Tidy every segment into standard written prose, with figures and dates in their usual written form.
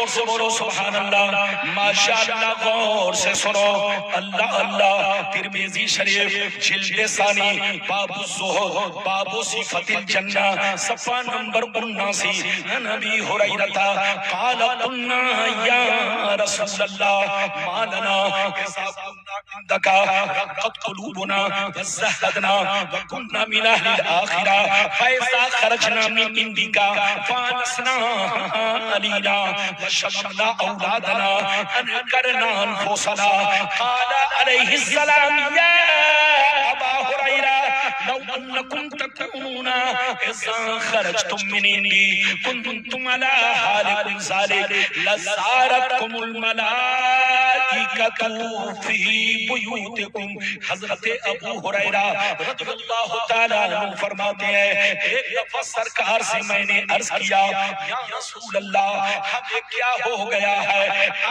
زور سے بولو سبحان اللہ، ماشاءاللہ، غور سے سنو، اللہ اللہ۔ ترمذی شریف جلد ثانی باب الزہد باب صفت الجنہ صفحہ نمبر 79، عن ابی ہریرہ قال قلنا یا رسول اللہ ما لنا اذا كنا عندك رقت قلوبنا وزهدنا وكنا من اهل الاخره فاذا خرجنا من عندك فانسنا علينا وشملنا اولادنا انكرنا انفسنا قال عليه السلام يا ابا هريره لو انكم تكونون اذا خرجتم من عندي كنتم على حالكم ذلك لزارتكم الملائكة في بيوتكم۔ حضرت ابو ہریرہ رضی اللہ تعالیٰ عنہ فرماتے ہیں ایک دفعہ سرکار سے میں نے عرض کیا یا رسول اللہ ہمیں کیا ہو گیا ہے،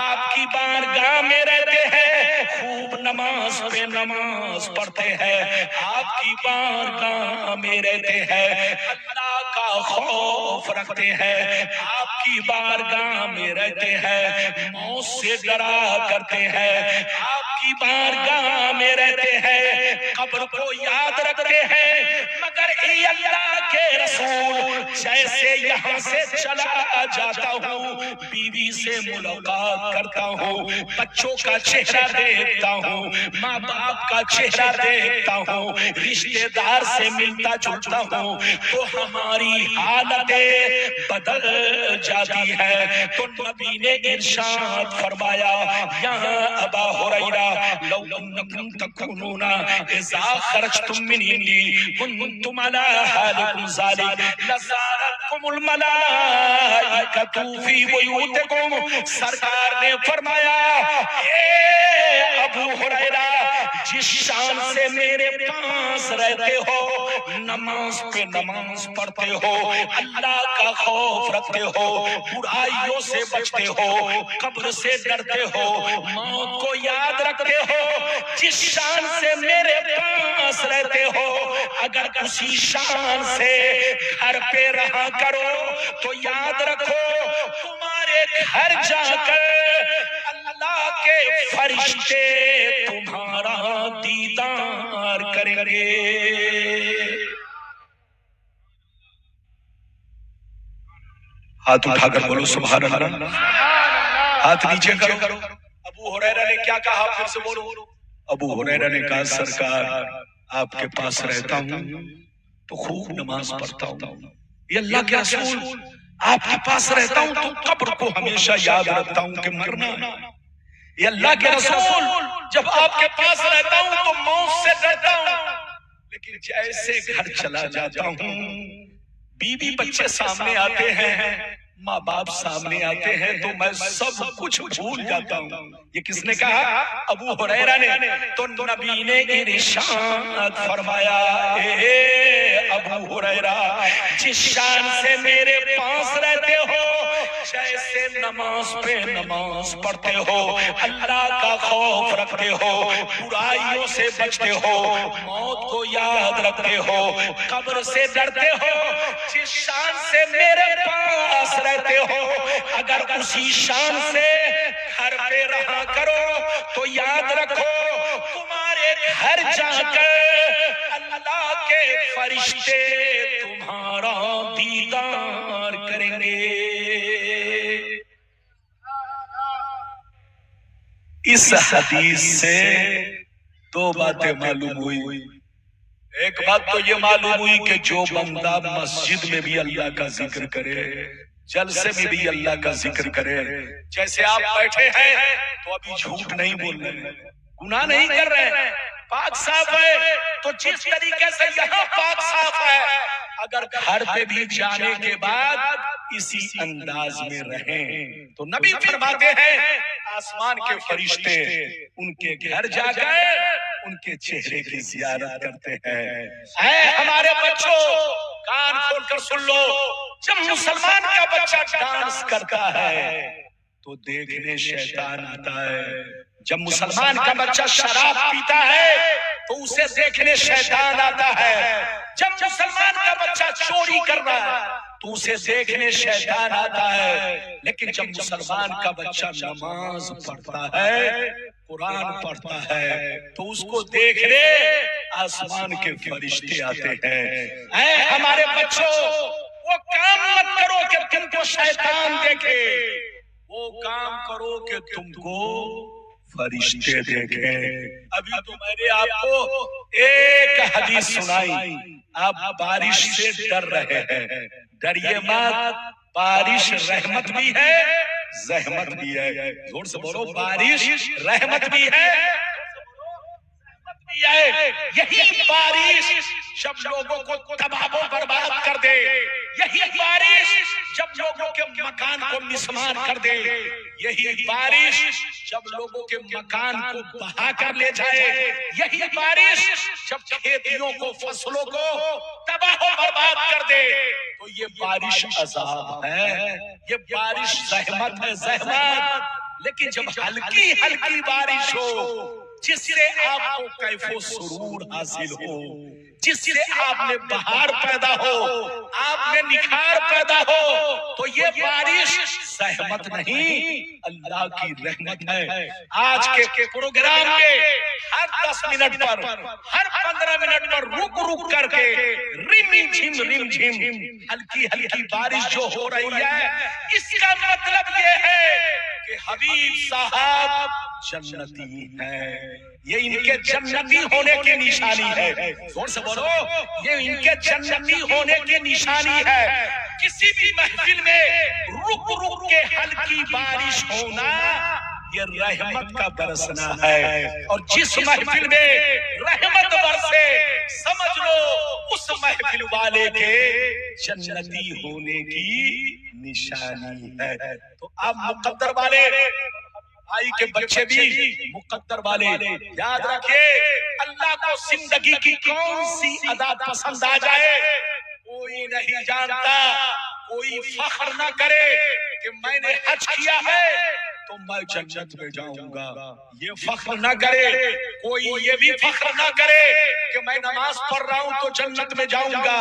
آپ کی بارگاہ میں رہتے ہیں، خوب نماز پہ نماز پڑھتے ہیں، آپ کی بارگاہ میں رہتے ہیں، اللہ کا خوف رکھتے ہیں، آپ کی بارگاہ میں رہتے ہیں، موت سے ڈرا کرتے ہیں، آپ کی بارگاہ میں رہتے ہیں، قبر کو یاد رکھتے ہیں، مگر اے اللہ کے رسول جیسے یہاں سے چلا جاتا ہوں بیوی سے ملاقات کرتا ہوں، بچوں کا چہرہ دیکھتا ہوں، ماں باپ کا چہرہ دیکھتا ہوں، رشتہ دار سے ملتا جلتا ہوں تو ہماری حالت بدل جاتی ہے۔ تو نبی نے ارشاد فرمایا یا ابا ہریرہ لو انکم تکونون اذا خرجتم من عندی کنتم علی حالکم ذلک لزارتکم الملائکۃ فی بیوتکم۔ سرکار نے فرمایا اے ابو ہریرہ جس شان سے میرے پاس رہتے ہو، نماز پہ نماز پڑھتے ہو، اللہ کا خوف رکھتے ہو، برائیوں سے بچتے ہو، قبر سے ڈرتے ہو، موت کو یاد رکھتے ہو، جس شان سے میرے پاس رہتے ہو اگر اسی شان سے گھر پہ رہا کرو تو یاد رکھو تمہارے گھر جا کر اللہ کے فرشتے تمہارا دیدار کریں گے۔ ہاتھ اٹھا کر بولو سبحان اللہ، ہاتھ نیچے کرو۔ ابو ہریرہ نے کیا کہا؟ پھر سے بولو۔ ابو ہریرہ نے کہا سرکار آپ کے پاس رہتا ہوں تو خوب نماز پڑھتا ہوں، یہ اللہ کے رسول آپ کے پاس رہتا ہوں تو قبر کو ہمیشہ یاد رکھتا ہوں کہ مرنا، یہ اللہ کے رسول جب آپ کے پاس رہتا ہوں تو موت سے ڈرتا ہوں، لیکن جیسے گھر چلا جاتا ہوں بیوی بچے سامنے آتے ہیں، ماں باپ سامنے آتے ہیں تو میں سب کچھ بھول جاتا ہوں۔ یہ کس نے کہا؟ ابو ہریرہ نے۔ تو نبی نے ارشاد فرمایا اے ابو ہریرہ جس شان سے میرے پاس رہتے ہو، جیسے نماز پہ نماز پڑھتے ہو، اللہ کا خوف رکھتے ہو، برائیوں سے بچتے ہو، موت کو یاد رکھتے ہو، قبر سے ڈرتے ہو، جس شان سے میرے پاس رہتے ہو اگر اسی شان سے گھر پہ رہا کرو تو یاد رکھو تمہارے گھر جا کر اللہ کے فرشتے تمہارا دیدار کریں گے۔ اس حدیث سے دو باتیں معلوم ہوئی۔ ایک بات تو یہ معلوم ہوئی کہ جو بندہ مسجد میں بھی اللہ کا ذکر کرے، جلسے میں بھی اللہ کا ذکر کرے، جیسے آپ بیٹھے ہیں تو ابھی جھوٹ نہیں بول رہے، گناہ نہیں کر رہے، پاک صاف ہے، تو جس طریقے سے یہاں پاک صاف ہے اگر گھر پہ بھی جانے کے بعد اسی انداز میں رہیں تو نبی فرماتے ہیں آسمان کے فرشتے ان کے گھر جا کر ان کے چہرے کی زیارت کرتے ہیں۔ اے ہمارے بچوں کان کھول کر سن لو، جب مسلمان کا بچہ ڈانس کرتا ہے تو دیکھنے شیطان آتا ہے، جب مسلمان کا بچہ شراب پیتا ہے تو اسے دیکھنے شیطان آتا ہے، جب مسلمان کا بچہ چوری کر رہا ہے تو اسے دیکھنے شیطان آتا ہے، لیکن جب مسلمان کا بچہ نماز پڑھتا ہے، قرآن پڑھتا ہے، تو اس کو دیکھنے آسمان کے فرشتے آتے ہیں۔ اے ہمارے بچوں، وہ کام مت کرو کہ تم کو شیطان دیکھے، وہ کام کرو کہ تم کو فرشتے دیکھیں۔ ابھی تو میں نے آپ کو ایک حدیث سنائی، آپ بارش سے ڈر رہے ہیں، ڈریے مت، بارش رحمت بھی ہے زحمت بھی ہے۔ زور سے بولو، بارش رحمت بھی ہے، یہی بارش جب لوگوں کو تباہ و برباد کر دے، یہی بارش جب لوگوں کے مکان کو مسمار کر دے، یہی بارش جب لوگوں کے مکان کو بہا کر لے جائے، یہی بارش جب کھیتیوں کو، فصلوں کو تباہ و برباد کر دے، تو یہ بارش عذاب ہے، یہ بارش زحمت ہے، زحمت۔ لیکن جب ہلکی ہلکی بارش ہو، جس سے آپ کو کیف و سرور حاصل ہو، جس سے آپ میں بہار پیدا ہو، آپ میں نکھار پیدا ہو، تو یہ بارش زحمت نہیں، اللہ کی رحمت ہے۔ آج کے پروگرام میں ہر 10 منٹ پر، ہر 15 منٹ پر رک رک کر کے رم جھم ہلکی ہلکی بارش جو ہو رہی ہے، اس کا مطلب یہ ہے کہ حبیب صاحب جنتی ہے، یہ ان کے جنتی ہونے کی نشانی ہے۔ زور سے بولو، یہ ان کے جنتی ہونے کی نشانی ہے۔ کسی بھی محفل میں رک رک کے ہلکی بارش ہونا، یہ رحمت کا برسنا ہے، اور جس محفل میں رحمت برسے، سمجھ لو اس محفل والے کے جنتی ہونے کی نشانی ہے۔ تو آپ مقدر والے بھائی کے بچے بھی مقدر والے، یاد رکھیے، اللہ کو زندگی کی کون سی ادا پسند آ جائے کوئی نہیں جانتا۔ کوئی فخر نہ کرے کہ میں نے حج کیا ہے تو میں جنت میں جاؤں گا، یہ فخر نہ کرے۔ کوئی یہ بھی فخر نہ کرے کہ میں نماز پڑھ رہا ہوں تو جنت میں جاؤں گا۔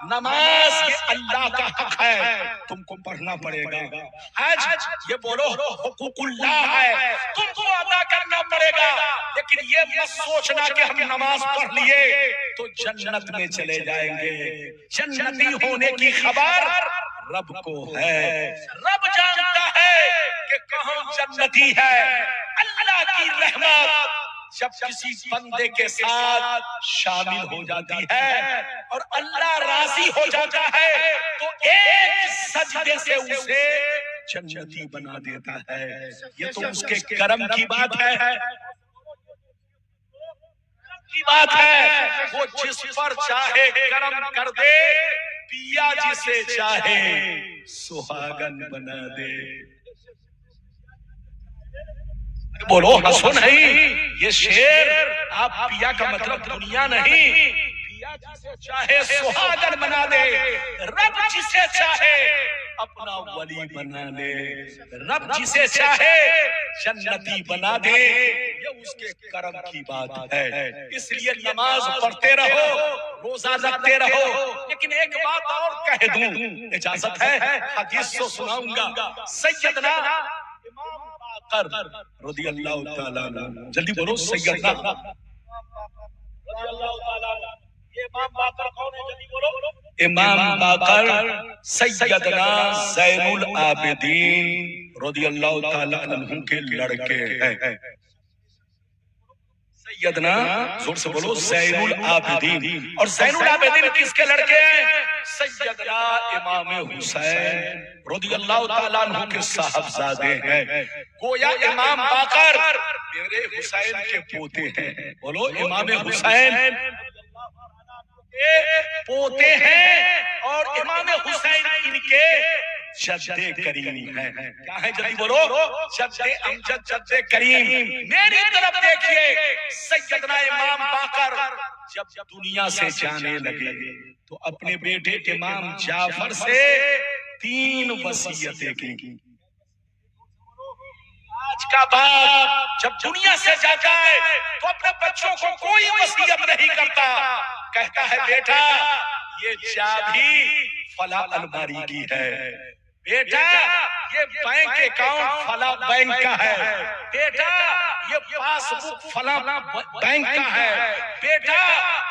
نماز یہ اللہ کا حق ہے، تم کو پڑھنا پڑے گا۔ حج یہ بولو حقوق اللہ ہے، تم کو ادا کرنا پڑے گا، لیکن یہ مت سوچنا کہ ہم نماز پڑھ لیے تو جنت میں چلے جائیں گے۔ جنتی ہونے کی خبر رب کو ہے، رب جانتا ہے کہ کہاں جنتی ہے۔ اللہ کی رحمت جب کسی بندے کے ساتھ شامل ہو جاتی ہے اور اللہ راضی ہو جاتا ہے تو ایک سجدے سے اسے جنتی بنا دیتا ہے۔ یہ تو اس کے کرم کی بات ہے، وہ جس پر چاہے کرم کر دے، پیا جسے چاہے سہاگن بنا دے۔ بولو ہنسو نہیں، یہ شعر آپ پیا کا مطلب دنیا نہیں، پیا جسے چاہے سہاگن بنا دے، رب جسے چاہے اپنا ولی بنا دے، رب جسے چاہے جنتی بنا دے، یہ اس کے کرم کی بات ہے۔ اس لیے نماز پڑھتے رہو، روزہ رکھتے رہو، لیکن ایک بات اور کہہ دوں، اجازت ہے حدیث تو سناؤں گا۔ سیدنا امام باقر رضی اللہ تعالیٰ عنہ، جلدی بولو سیدنا رضی اللہ تعالیٰ عنہ، یہ امام باقر کون ہے؟ جلدی بولو۔ امام باقر سیدنا زین العابدین رضی اللہ تعالیٰ عنہ کے لڑکے ہیں۔ سیدنا زور سے بولو زین العابدین، اور زین العابدین کس کے لڑکے ہیں؟ سیدنا امام حسین رضی اللہ تعالیٰ عنہ کے صاحبزادے ہیں۔ گویا امام باقر میرے حسین کے پوتے ہیں، بولو امام حسین پوتے ہیں، اور امام حسین ان کے جد کریم ہیں۔ کیا ہے جدی بولو؟ جد امجد، جد کریم۔ میری طرف دیکھیے، سیدنا امام باقر جب دنیا سے جانے لگے تو اپنے بیٹے امام جعفر سے 3 وصیتیں کی۔ آج کا باپ جب دنیا سے جاتا ہے تو اپنے بچوں کو کوئی وصیت نہیں کرتا، کہتا ہے بیٹا یہ چابی فلا الماری کی ہے، بیٹا یہ بینک اکاؤنٹ فلا بینک کا ہے، بیٹا یہ پاس بک فلا بینک کا ہے، بیٹا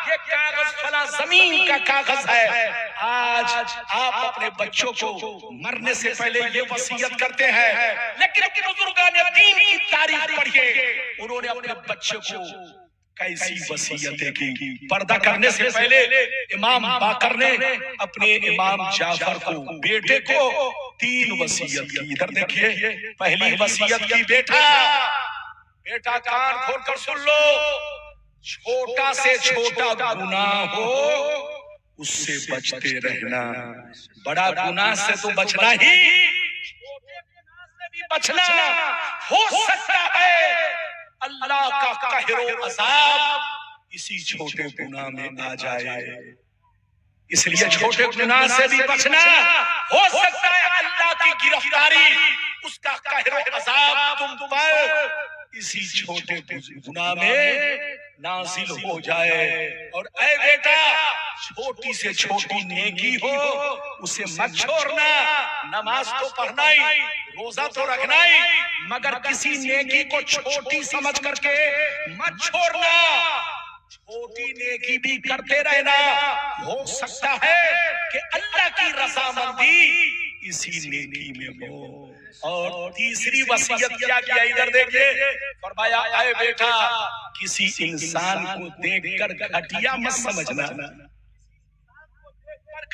یہ کاغذ فلا زمین کا کاغذ ہے۔ آج آپ اپنے بچوں کو مرنے سے پہلے یہ وصیت کرتے ہیں، لیکن بزرگان دین کی تاریخ پڑھیے، انہوں نے اپنے بچے کو کیسی وصیتیں کی۔ پردہ کرنے سے پہلے امام باقر نے اپنے امام جعفر کو، بیٹے کو 3 وصیت کی۔ ادھر دیکھیے، پہلی وصیت کی، بیٹا کان کھول کر سن لو، چھوٹا سے چھوٹا گناہ ہو اس سے بچتے رہنا، بڑا گناہ سے تو بچنا ہی، چھوٹے گناہ سے بھی بچنا، ہو سکتا ہے اللہ کا قہر و عذاب اسی چھوٹے گناہ میں آ جائے، اس لیے چھوٹے گناہ سے بھی بچنا، ہو سکتا ہے اللہ کی گرفتاری، اس کا قہر و عذاب تم پر اسی چھوٹے گناہ میں نازل ہو جائے۔ اور اے بیٹا، چھوٹی سے چھوٹی نیکی ہو اسے مت چھوڑنا، نماز تو پڑھنا ہی، روزہ تو رکھنا ہی، مگر کسی نیکی کو چھوٹی سمجھ کر کے مت چھوڑنا، چھوٹی نیکی بھی کرتے رہنا، ہو سکتا ہے کہ اللہ کی رضامندی اسی نیکی میں ہو۔ اور تیسری وصیت کیا کیا، ادھر دیکھیں، فرمایا اے بیٹا کسی انسان کو دیکھ کر گھٹیا مت سمجھنا،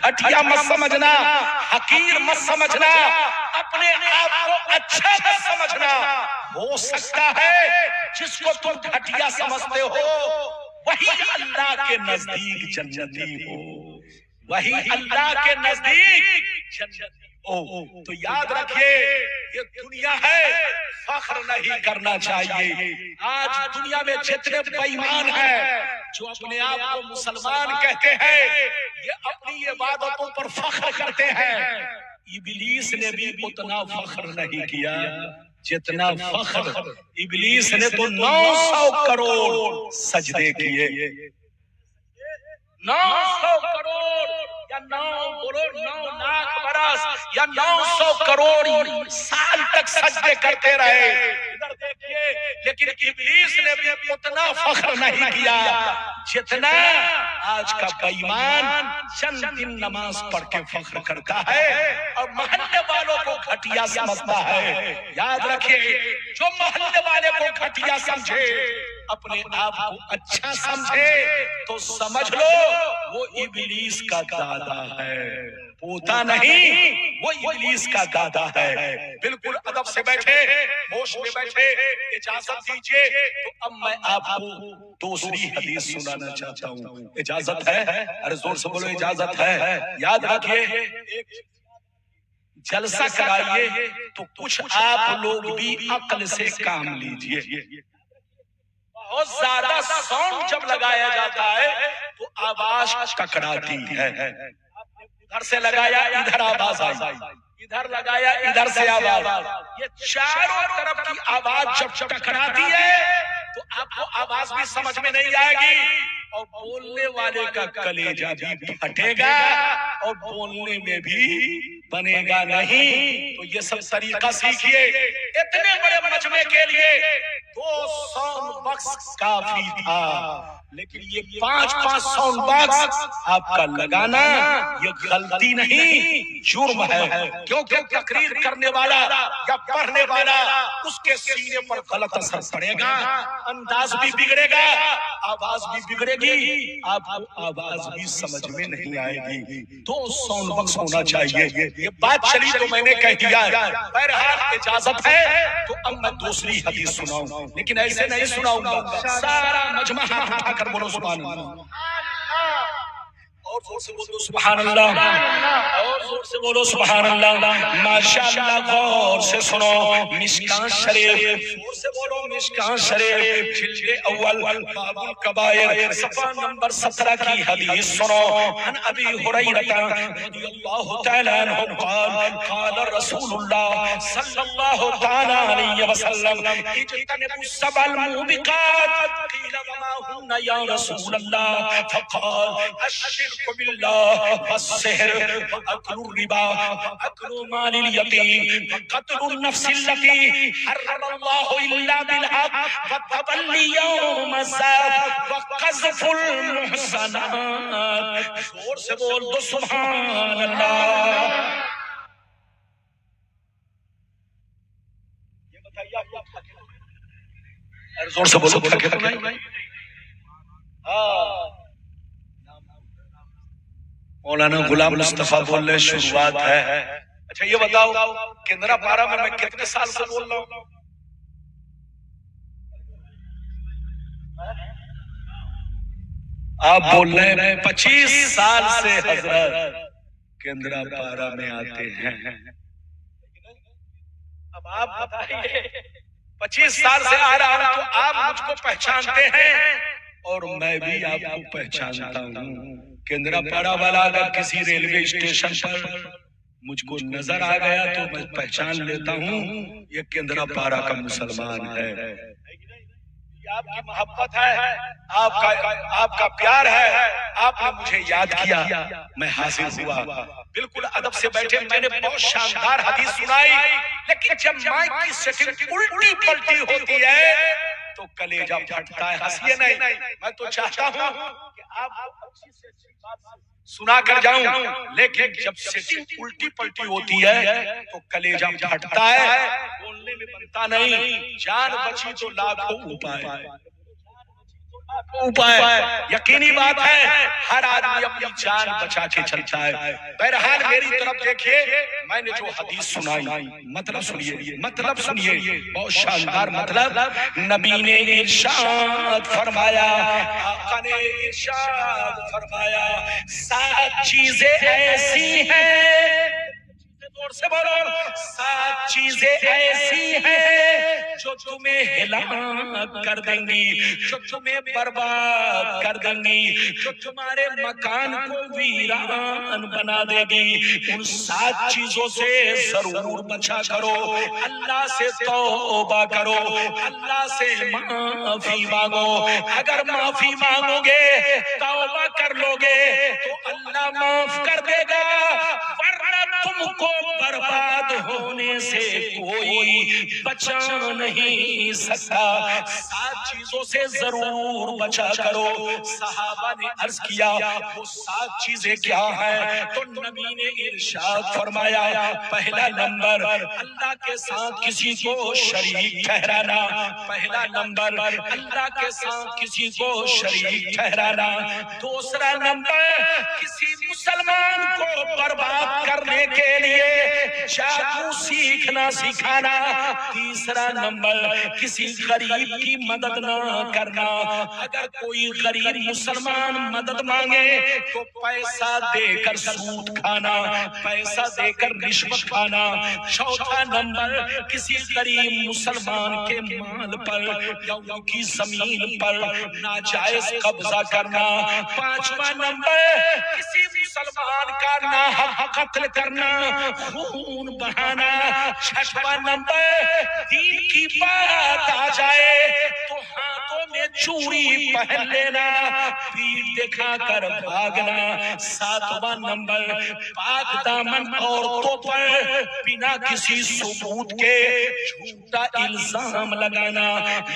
گھٹیا مت سمجھنا، حقیر مت سمجھنا، اپنے آپ کو اچھا مت سمجھنا، ہو سکتا ہے جس کو تم گھٹیا سمجھتے ہو وہی اللہ کے نزدیک جنتی ہو، وہی اللہ کے نزدیک جنتی ہو۔ تو یاد رکھیے یہ دنیا ہے، فخر نہیں کرنا چاہیے۔ آج دنیا میں جتنے بے ایمان ہیں جو اپنے آپ کو مسلمان کہتے ہیں، یہ اپنی عبادتوں پر فخر کرتے ہیں، ابلیس نے بھی اتنا فخر نہیں کیا جتنا فخر ابلیس نے تو 900 کروڑ سجدے کیے، 900 کروڑ یا 9 لاکھ برس یا 900 کروڑ سال تک سجدے کرتے رہے، ادھر دیکھیے، لیکن ابلیس نے بھی اتنا فخر نہیں کیا جتنا آج کا بے ایمان چند دن نماز پڑھ کے فخر کرتا ہے اور محلے والوں کو گھٹیا سمجھتا ہے۔ یاد رکھیے، جو محلے والے کو گھٹیا سمجھے اپنے آپ کو اچھا سمجھے تو سمجھ لو وہ ابلیس کا دادا ہے، پوتا نہیں، وہ ابلیس کا دادا ہے۔ بالکل ادب سے بیٹھے، ہوش میں بیٹھے، اجازت دیجئے تو اب میں آپ کو دوسری حدیث سنانا چاہتا ہوں، اجازت ہے؟ ارے زور سے بولو، اجازت ہے؟ یاد رکھیے، جلسہ کرائیے تو کچھ آپ لوگ بھی عقل سے کام لیجئے۔ بہت زیادہ ساؤنڈ جب لگایا جاتا ہے تو آواز ٹکراتی ہے، ادھر سے لگایا ادھر آواز آئی، ادھر لگایا ادھر سے آواز، یہ چاروں طرف کی آواز جب ٹکراتی ہے تو آپ کو آواز بھی سمجھ میں نہیں آئے گی اور بولنے والے کا کلیجہ بھی پھٹے گا اور بولنے میں بھی بنے گا نہیں۔ تو یہ سب طریقہ سیکھیے۔ اتنے بڑے مجمع کے لیے 2 ساؤنڈ باکس کافی تھا، لیکن یہ 5 ساؤنڈ باکس آپ کا لگانا یہ غلطی نہیں، جرم ہے، کیونکہ تقریر کرنے والا یا پڑھنے والا اس کے سینے پر غلط اثر پڑے گا، انداز بھی بگڑے گا، آواز بھی بگڑے گی، آپ کو آواز بھی سمجھ میں نہیں آئے گی۔ 2 ساؤنڈ باکس ہونا چاہیے۔ یہ بات چلی تو میں نے کہہ دیا ہے، بہرحال اجازت ہے تو اب میں دوسری حدیث سناؤں، لیکن ایسے نہیں سناؤں گا، سارا مجمع ہاتھ اٹھا کر بولو سبحان اللہ، اور زور سے بولو سبحان اللہ، اور زور سے بولو سبحان اللہ۔ ماشاءاللہ، غور سے سنو، مشکاں شریف، زور سے بولو مشکاں شریف، جلد اول باب الکبائر، صفحہ نمبر 17 کی حدیث سنو۔ عن ابی ہریرہ رضی اللہ تعالی عنہ قال قال رسول اللہ صلی اللہ تعالی علیہ وسلم اجتنبوا السبع الموبقات، قیل وما هن یا رسول اللہ، فقال الشرک الشرك بالله والسحر وأكل الربا وأكل مال اليتيم وقتل النفس التي حرم الله إلا بالحق وتولي يوم الزاد وقذف المحصنات. زور سے بول دو سبحان اللہ. زور سے بولو تھا کہ مولانا غلام مصطفیٰ بول رہے شروعات ہے. اچھا یہ بتاؤ کیندرا پارا میں کتنے سال سے بول رہا ہوں؟ آپ بول رہے ہیں 25 سال سے حضرت کیندرا پارا میں آتے ہیں. اب آپ بتائیے 25 سال سے آ رہا ہوں تو آپ مجھ کو پہچانتے ہیں اور میں بھی آپ کو پہچانتا ہوں. کیندرا پارا والا اگر کسی ریلوے اسٹیشن پر مجھ کو نظر آ گیا تو میں پہچان لیتا ہوں یہ کیندرا پارا کا مسلمان ہے. آپ کی محبت ہے, آپ کا پیار ہے, آپ نے مجھے یاد کیا, میں حاضر ہوا. بالکل ادب سے بیٹھے, میں نے بہت شاندار حدیث سنائی, لیکن جب مائک کی سیٹنگ الٹی پلٹی ہوتی ہے تو کلیجہ پھٹتا ہے. ہنسیے نہیں, میں تو چاہتا ہوں کہ آپ اچھی سے اچھی بات سنا کر جاؤں, لیکن جب سیٹنگ الٹی پلٹی ہوتی ہے تو کلیجہ پھٹتا ہے, بولنے میں بنتا نہیں. جان بچی تو لاکھوں اپائے, یقینی بات ہے ہر آدمی اپنی جان بچا کے چلتا ہے. بہرحال میری طرف دیکھیے, میں نے جو حدیث سنائی مطلب سنیے, بہت شاندار مطلب. نبی نے ارشاد فرمایا, آقا نے ارشاد فرمایا, 7 چیزیں ایسی ہیں, زور سے بولو, 7 چیزیں ایسی ہیں جو تمہیں ہلاک کر دیں گی, جو تمہیں برباد کر دیں گی, جو تمہارے مکان کو ویران بنا دے گی. ان 7 چیزوں سے ضرور بچا کرو, اللہ سے توبہ کرو, اللہ سے معافی مانگو. اگر معافی مانگو گے, توبہ کر لو گے تو اللہ معاف کر دے گا, ورنہ تم کو برباد ہونے سے کوئی بچا نہیں سکتا. 7 چیزوں سے ضرور بچا کرو. صحابہ نے عرض کیا وہ 7 چیزیں کیا ہیں, تو نبی نے ارشاد فرمایا, پہلا نمبر اللہ کے ساتھ کسی کو شریک ٹھہرانا. پہلا نمبر اللہ کے ساتھ کسی کو شریک ٹھہرانا. دوسرا نمبر کسی مسلمان کو برباد کرنے کے لیے جادو سیکھنا سکھانا. تیسرا نمبر کسی غریب کی مدد نہ کرنا. اگر کوئی غریب مسلمان مدد مانگے تو پیسہ دے کر سود کھانا, پیسہ دے کر رشوت کھانا. چوتھا نمبر کسی غریب مسلمان کے مال پر یا ان کی زمین پر ناجائز قبضہ کرنا. پانچواں نمبر کسی مسلمان کا ناحق قتل کرنا, خون بہانا. چھٹواں نمبر دین کی بات آ جائے تو ہاتھوں میں چوڑی پہن لینا, پیٹھ دکھا کر بھاگنا. ساتواں نمبر پاک دامن عورتوں پر بنا کسی ثبوت کے جھوٹا الزام لگانا.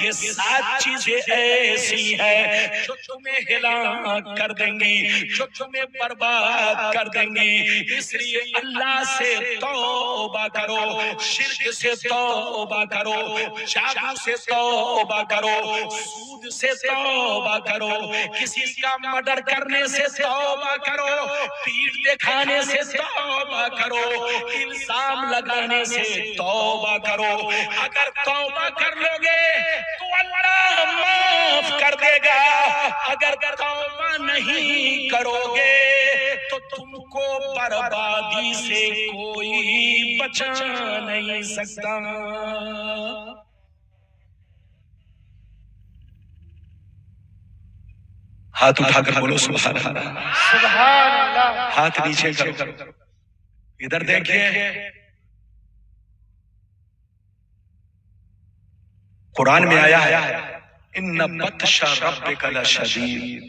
یہ 7 چیزیں ایسی ہیں جو تمہیں ہلاک کر دیں گی, جو تمہیں برباد کر دیں گی. اس لیے اللہ سے توبہ کرو, شرک سے توبہ کرو, جادو سے توبہ کرو, سود سے توبہ کرو, کسی کا مرڈر کرنے سے توبہ کرو, پیٹھ دکھانے سے توبہ کرو, الزام لگانے سے توبہ کرو. اگر توبہ کر لو گے تو اللہ معاف کر دے گا. اگر توبہ نہیں کرو گے تو تم کو بربادی سے کوئی بچا نہیں سکتا. ہاتھ اٹھا کر بولو سبحان اللہ. سبحان اللہ. ہاتھ نیچے کرو, ادھر دیکھیے. قرآن میں آیا ہے ان بطش ربک لشدید,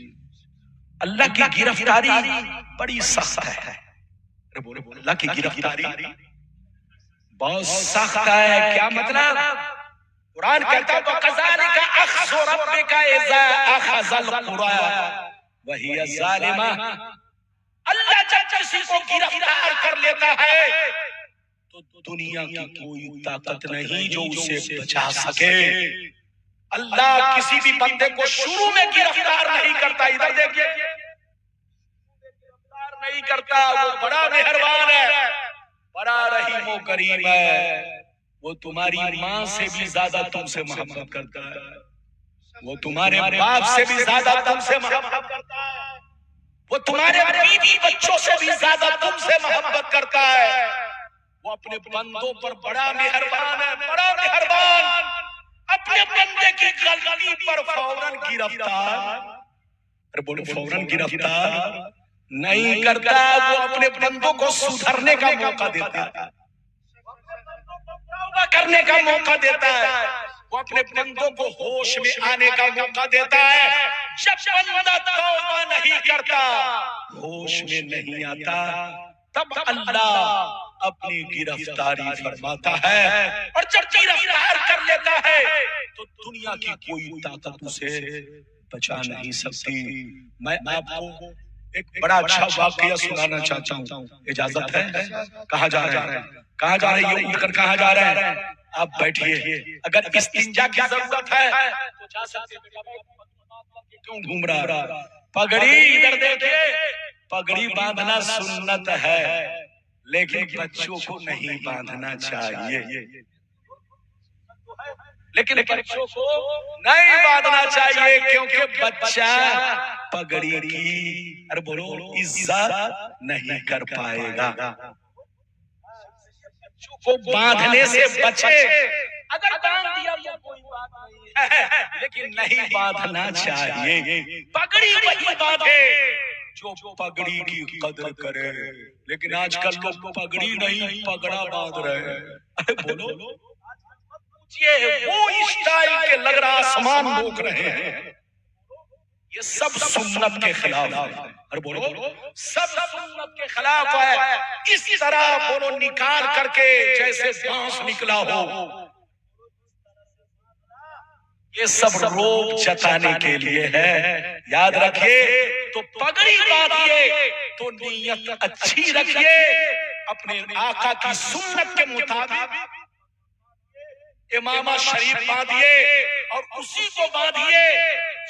اللہ کی گرفتاری بڑی سخت ہے. اللہ کی گرفتاری بہت سخت ہے. کیا مطلب؟ قرآن کہتا ہے وَكَذَلِكَ أَخْذُ رَبِّكَ إِذَا أَخَذَ الْقُرَىٰ وَهِيَ ظَالِمَةٌ. اللہ جب کسی کو گرفتار کر لیتا ہے تو دنیا کی کوئی طاقت نہیں جو اسے بچا سکے. اللہ کسی بھی بندے کو شروع میں گرفتار نہیں کرتا. ادھر دیکھیے, گرفتار نہیں کرتا. وہ بڑا مہربان ہے, بڑا رحیم و کریم ہے. وہ تمہاری ماں سے بھی زیادہ تم سے محبت کرتا ہے. وہ تمہارے باپ سے بھی زیادہ تم سے محبت کرتا ہے. وہ تمہارے بیوی بچوں سے بھی زیادہ تم سے محبت کرتا ہے. وہ اپنے بندوں پر بڑا مہربان ہے, بڑا مہربان. اپنے بندے کی غلطی پر فوراً گرفتار, بولو فوراً گرفتار نہیں کرتا. وہ اپنے بندوں کو سدھرنے کا موقع دیتا ہے, کرنے کا موقع دیتا ہے. وہ اپنے بندوں کو ہوش میں آنے کا موقع دیتا ہے. جب بندہ توبہ نہیں کرتا, ہوش میں نہیں آتا, تب اللہ اپنی گرفتاری فرماتا ہے. اور جب گرفتار کر لیتا ہے تو دنیا کی کوئی طاقت اسے بچا نہیں سکتی. میں آپ کو ایک بڑا اچھا واقعہ سنانا چاہتا ہوں. اجازت ہے؟ کہاں جا رہے ہیں؟ کہاں جا رہے ہیں؟ اٹھ کر کہاں جا رہے ہیں؟ آپ بیٹھیے. اگر استنجا کی ضرورت ہے تو جا سکتے ہیں. کیوں گھوم رہا؟ پگڑی ادھر دیکھیے. پگڑی باندھنا سنت ہے لیکن بچوں کو نہیں باندھنا چاہیے. لیکن بچوں کو نہیں باندھنا چاہیے کیونکہ بچہ پگڑی کی بولو عزت نہیں کر پائے گا. کو باندھنے سے بچے. اگر باندھ دیا تو کوئی بات نہیں ہے لیکن نہیں باندھنا چاہیے. پگڑی وہی باندھے جو پگڑی کی قدر کرے. لیکن آج کل لوگ پگڑی نہیں پگڑا باندھ رہے ہیں. بولو وہ اسٹائل کے لگ رہا آسمان روک رہے ہیں. یہ سب سنت کے خلاف ہے. بولو سب سنت کے خلاف ہے. اس طرح بولو نکال کر کے جیسے بانس نکلا ہو. یہ سب روک جتانے کے لیے ہے. یاد رکھیے تو پگڑی باندھیے تو نیت اچھی رکھیے. اپنے آقا کی سنت کے مطابق امامہ شریف باندھیے اور اسی کو باندھیے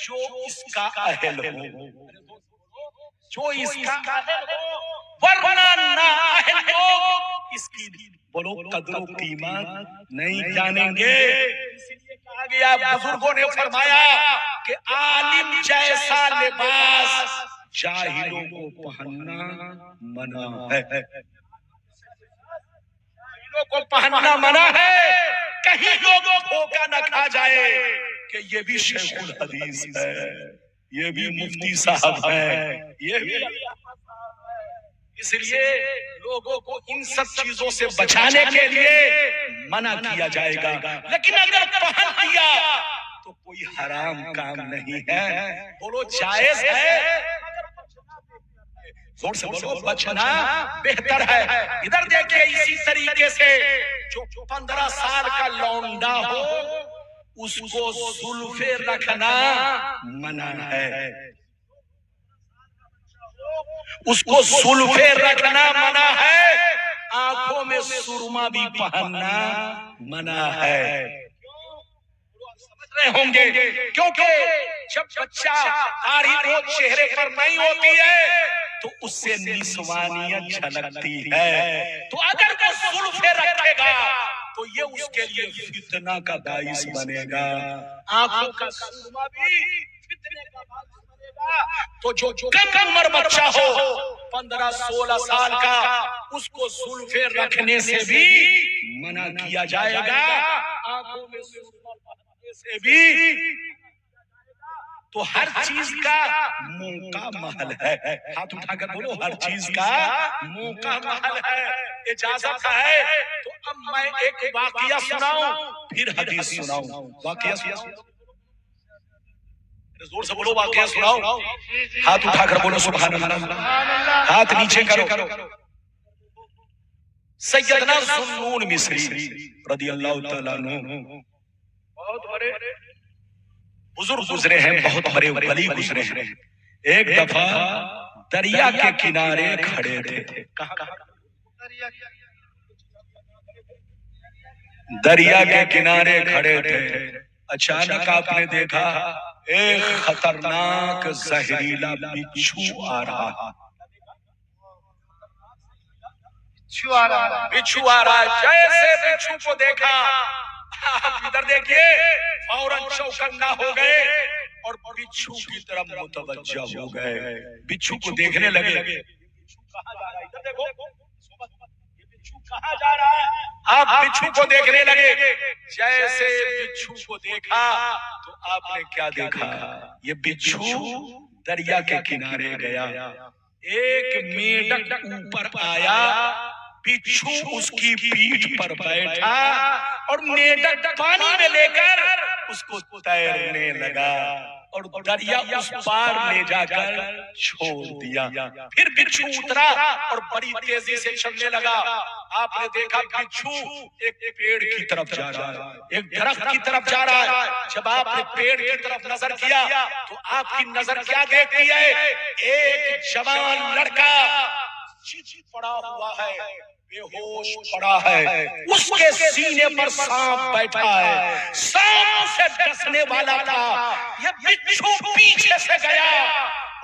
جو اس کا اہل ہو, جو اس کا اہل ہو. ورنہ نااہل لوگ اس کی بولو قدر و قیمت نہیں جانیں گے. اس لیے کہا گیا, بزرگوں نے فرمایا کہ عالم جیسا لباس جاہلوں کو پہننا منع ہے. جاہلوں کو پہننا منع ہے. کہیں لوگوں دھوکہ نہ کھا جائے کہ یہ بھی شیخ الحدیث ہے, یہ بھی مفتی صاحب ہے, یہ بھی. اس لیے لوگوں کو ان سب چیزوں سے بچانے کے لیے منع کیا جائے گا. لیکن اگر پہن دیا تو کوئی حرام کام نہیں ہے. بولو جائز ہے. زور سے بولو بچنا بہتر ہے. ادھر دیکھیں اسی طریقے سے جو 15 سال کا لونڈا ہو اس کو زلفیں رکھنا منع ہے. اس کو زلفیں رکھنا منع ہے. آنکھوں میں سرما بھی پہننا منع ہے. ہوں گے کیونکہ جب بچہ داڑھی وہ چہرے پر نہیں ہوتی ہے تو اس سے نسوانیت جھلکتی ہے. تو اگر وہ زلفیں رکھے گا تو یہ اس کے لیے فتنہ کا باعث بنے گا. آنکھوں کا سرما بھی فتنے کا باعث بنے گا. تو جو کم عمر بچہ ہو 15-16 سال کا اس کو زلفیں رکھنے سے بھی منع کیا جائے گا. آنکھوں میں سرما سے بھی. تو ہر چیز کا منہ کا محل ہے. ہاتھ اٹھا کر بولو ہر چیز کا منہ کا محل ہے. اجازت ہے تو اب میں ایک واقعہ سناؤں پھر حدیث سناؤں. واقعہ سناؤں. زور سے بولو واقعہ سناؤ. ہاتھ اٹھا کر بولو سبحان اللہ. ہاتھ نیچے کرو. سیدنا ذوالنون مصری رضی اللہ تعالیٰ عنہ بہت بڑے بزرگ گزرے ہیں، بہت بڑے ولی گزرے ہیں. ایک دفعہ دریا کے کنارے کھڑے تھے. دریا کے کنارے کھڑے تھے. اچانک آپ نے دیکھا ایک خطرناک زہریلا بچھو آ رہا. بچھو آ رہا ہے. جیسے بچھو کو دیکھا آپ ادھر دیکھیے فوراً چوکنا ہو گئے اور بچھو کی طرف متوجہ ہو گئے. بچھو کو دیکھنے لگے. کہاں جا رہا ہے؟ آپ بچھو کو دیکھنے لگے. جیسے بچھو کو دیکھا تو آپ نے کیا دیکھا؟ یہ بچھو دریا کے کنارے گیا. ایک میڈک اوپر آیا، بچھو اس کی پیٹھ پر بیٹھا اور میڈک پانی میں لے کر اس کو تیرنے لگا اور دریا اس پار لے جا کر چھوڑ دیا. پھر بچھو اترا اور بڑی تیزی سے چلنے لگا. آپ نے دیکھا بچھو ایک پیڑ کی طرف جا رہا ہے، ایک درخت کی طرف جا رہا ہے. جب آپ نے پیڑ کی طرف نظر کیا تو آپ کی نظر کیا دیکھتی ہے؟ ایک جوان لڑکا پڑا ہوا ہے، بے ہوش پڑا ہے. اس کے سینے پر سانپ بیٹھا ہے، سانپ سے ڈسنے والا تھا. یہ بچھو پیچھے سے گیا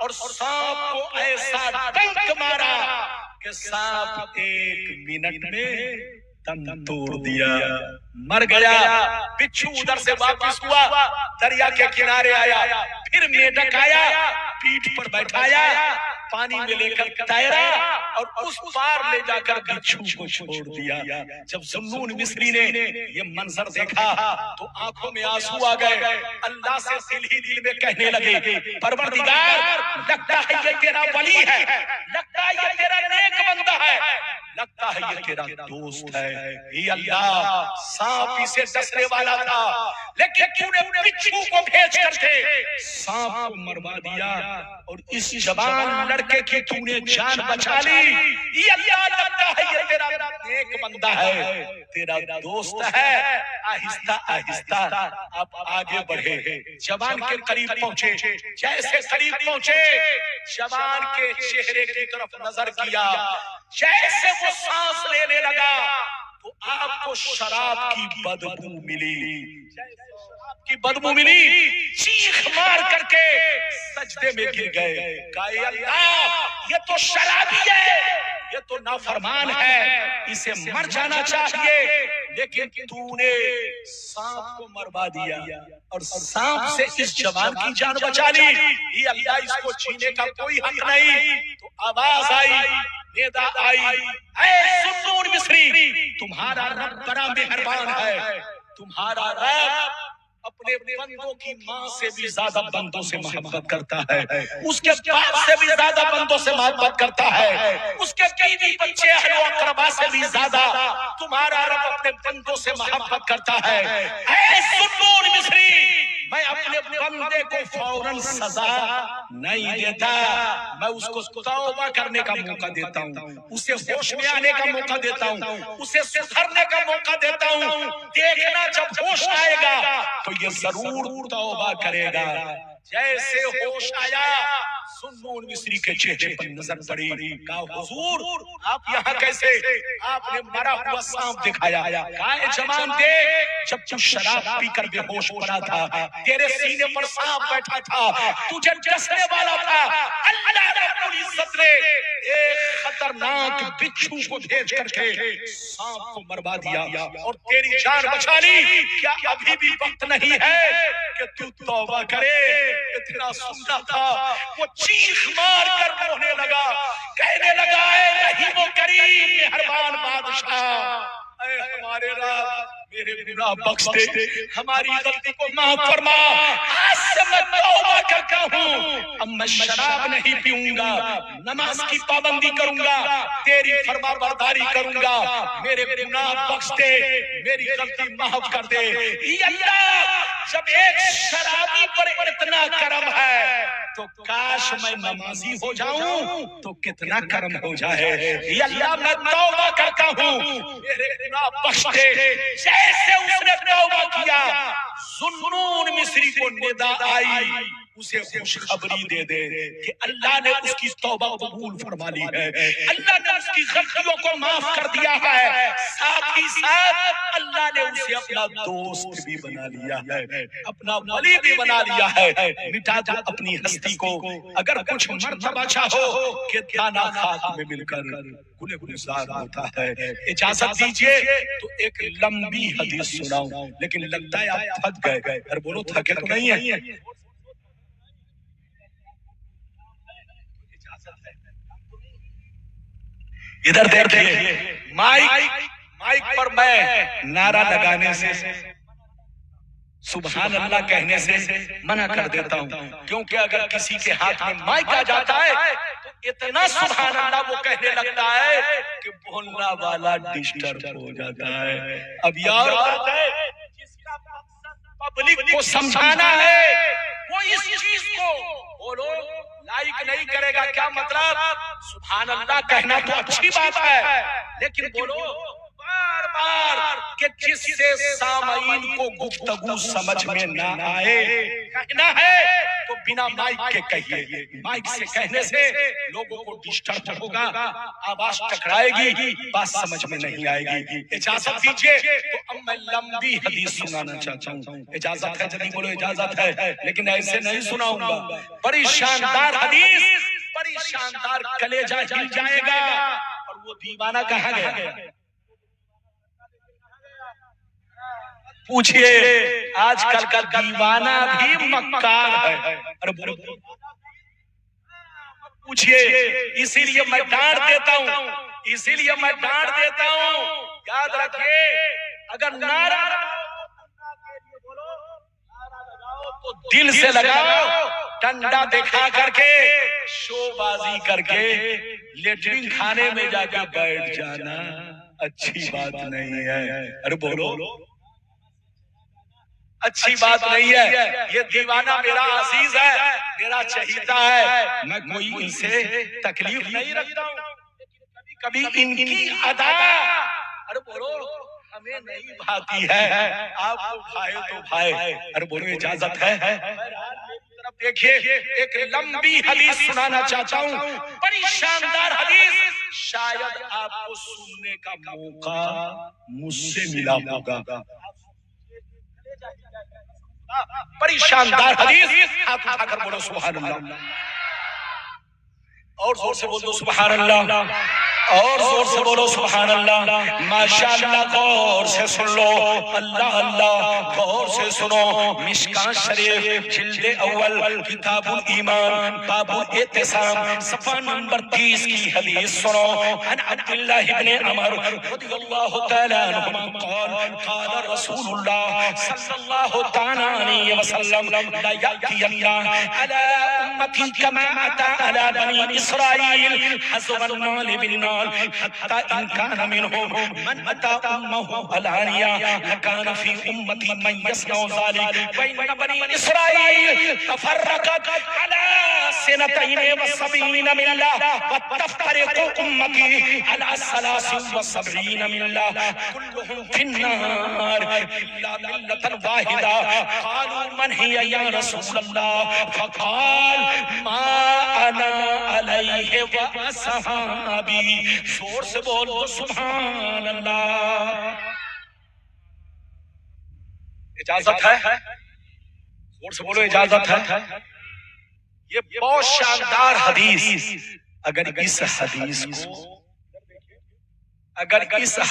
اور سانپ کو ایسا ڈنک مارا کہ سانپ 1 منٹ میں دم توڑ دیا، مر گیا. بچھو ادھر سے واپس ہوا، دریا کے کنارے آیا. پھر میڈک آیا، پیٹھ پر بیٹھایا، پانی میں لے کر تیرا اور اس پار لے جا کر بچھو کو چھوڑ دیا. جب ذوالنون مصری نے یہ منظر دیکھا تو آنکھوں میں آنسو آ گئے. اللہ سے دل ہی دل میں کہنے لگے پروردگار، لگتا ہے یہ تیرا ولی ہے، لگتا ہے یہ تیرا نیک بندہ ہے، لگتا ہے یہ تیرا دوست ہے. اے اللہ، سانپ اسے ڈسنے والا تھا لیکن تو نے بچھو کو بھیج کر کے سانپ کو مروا دیا اور اس جوان لڑکے کی تو نے جان بچا لی. اے اللہ، لگتا ہے یہ تیرا نیک بندہ ہے، تیرا دوست ہے. آہستہ آہستہ آپ آگے بڑھے، جوان کے قریب پہنچے. جیسے قریب پہنچے جوان کے چہرے کی طرف نظر کیا. جیسے وہ سانس لینے لگا تو آپ کو شراب کی بدبو ملی. کی بدبو ملی. چیخ مار کر کے سجدے میں گر گئے. کہا اے اللہ، یہ تو شرابی ہے، یہ تو نافرمان ہے، اسے مر جانا چاہیے، لیکن تو نے سانپ کو مروا دیا اور سانپ سے اس جوان کی جان بچا لی. اے اللہ، اس کو جینے کا کوئی حق نہیں. تو آواز آئی، ندا آئی، اے ذوالنون مصری، تمہارا رب بڑا مہربان ہے. تمہارا رب اپنے بندوں کی ماں سے بھی زیادہ بندوں سے محبت کرتا ہے، اس کے باپ سے بھی زیادہ بندوں سے محبت کرتا ہے، اس کے بیوی بچے اہل و اقربا سے بھی زیادہ تمہارا رب اپنے بندوں سے محبت کرتا ہے. اے ذوالنون مصری، میں اپنے بندے کو فوراً سزا نہیں دیتا، میں اس کو توبہ کرنے کا موقع دیتا ہوں، اسے ہوش میں آنے کا موقع دیتا ہوں، اسے سدھرنے کا موقع دیتا ہوں. دیکھنا جب ہوش آئے گا تو یہ ضرور توبہ کرے گا. جیسے ہوش آیا ذوالنون مصری کے چہرے پر نظر پڑی. کہا حضور، آپ یہاں کیسے؟ آپ نے مرا ہوا سانپ دکھایا. کہا اے جوان دیکھ، جب تو شراب پی کر بے ہوش پڑا تھا، تیرے سینے پر سانپ بیٹھا تھا، تجھے ڈسنے والا تھا. اللہ رب العزت نے ایک خطرناک بچھو کو بھیج کر کے سانپ کو مروا دیا اور تیری جان بچا لی. کیا ابھی بھی وقت نہیں ہے کہ تو توبہ کرے؟ اتنا سننا تھا وہ چیخ مار کر رونے لگا، کہنے لگا اے رحیم و کریم مہربان بادشاہ، اے ہمارے رب، میرے گناہ بخش دے، ہماری غلطی کو معاف فرما. آج سے میں توبہ کرتا ہوں، اب میں شراب نہیں پیوں گا، نماز کی پابندی کروں گا، تیری فرما برداری کروں گا، میرے گناہ بخش دے، میری غلطی معاف کر دے. اے اللہ، جب ایک شرابی پر اتنا کرم ہے تو کاش میں نمازی ہو جاؤں تو کتنا کرم ہو جائے. یا اللہ میں توبہ کرتا ہوں میرے گناہ بخش دے. جیسے اس نے توبہ کیا ذوالنون مصری کو ندا آئی اسے خوشخبری دے دے کہ اللہ نے اس کی توبہ قبول فرما لی ہے, اللہ نے اس کی غلطیوں کو معاف کر دیا ہے, ساتھ ہی ساتھ اللہ نے اسے اپنا دوست بھی بنا لیا ہے, اپنا ولی بھی بنا لیا ہے. مٹا دو اپنی ہستی کو اگر کچھ مرتبہ چاہو کہ دانا خاک میں مل کر گلے گلزار ہوتا ہے. اجازت دیجئے تو ایک لمبی حدیث سناؤں, لیکن لگتا ہے آپ تھک گئے. اور بولو تھکے تو نہیں ہے؟ ادھر دیکھیے, مائک پر میں نعرہ لگانے سے سبحان اللہ کہنے سے منع کر دیتا ہوں, کیونکہ اگر کسی کے ہاتھ میں مائک آ جاتا ہے تو اتنا سبحان اللہ وہ کہنے لگتا ہے کہ بولنا والا ڈسٹرب ہو جاتا ہے. اب یار جس کا پبلک کو سمجھانا ہے وہ اس چیز کو بولو لائک نہیں کرے گا, کیا مطلب؟ سبحان اللہ کہنا تو اچھی بات ہے, لیکن بولو بار بار کہ جس سے سامعین کو گفتگو سمجھ میں نہ آئے کہنا ہے تو بنا مائک کے کہیے. مائک سے کہنے سے لوگوں کو ڈسٹرب ہوگا, آواز ٹکرائے گی, بات سمجھ میں نہیں آئے گی. اجازت دیجیے تو اب میں لمبی حدیث سنانا چاہتا ہوں. اجازت ہے؟ جلدی بولو اجازت ہے, لیکن ایسے نہیں سناؤں گا. بڑی شاندار حدیث, بڑی شاندار, کلیجہ ہل جائے گا. اور وہ دیوانہ کہاں گیا؟ پوچھئے آج کل کا دیوانہ بھی مکار ہے. پوچھئے, اسی لیے میں ڈانٹ دیتا ہوں, اسی لیے میں ڈانٹ دیتا ہوں. یاد رکھیے اگر نعرہ تو دل سے لگاؤ, ڈنڈا دکھا کر کے شو بازی کر کے لیٹرین کھانے میں جا کے بیٹھ جانا اچھی بات نہیں ہے. ارے بولو اچھی بات نہیں ہے. یہ دیوانہ میرا عزیز ہے, میرا چہیتا ہے, میں کوئی ان سے تکلیف نہیں رکھتا ہوں, کبھی ان کی ادا ارے بولو ہمیں نہیں بھاتی ہے, آپ کو بھائے تو بھائے. ارے بولو اجازت ہے؟ دیکھیے ایک لمبی حدیث سنانا چاہتا ہوں, بڑی شاندار حدیث, شاید آپ کو سننے کا موقع مجھ سے ملا ہوگا. بڑی شاندار حدیث, ہاتھ اٹھا کر بولو سبحان اللہ, اور زور سے بولو سبحان اللہ, اور زور سے بولو سبحان اللہ. ماشاءاللہ غور سے سن لو, اللہ اللہ غور سے سنو. مشکاۃ شریف جلد اول کتاب الایمان باب الاعتصام صفحہ نمبر 30 کی حدیث سنو. عن عبداللہ ابن عمر رضی اللہ تعالی عنہما قال قال رسول اللہ صلی اللہ تعالی علیہ وسلم لا یأتین علی امتی کما اتی علی بنی اسرائیل حسب النال بالنال حتى إن كان منهم من أتى أمه علانية لكان في أمتي من يصنع ذلك. وإن بني إسرائيل تفرقت على 72 ملة وتفترق أمتي على 73 ملة كلهم في النار إلا ملة واحدة. قالوا من هي يا رسول الله؟ فقال ما أنا عليه وأصحابي. زور سے بولو سبحان اللہ. اجازت ہے؟ زور سے بولو اجازت ہے. یہ بہت شاندار حدیث, اگر اس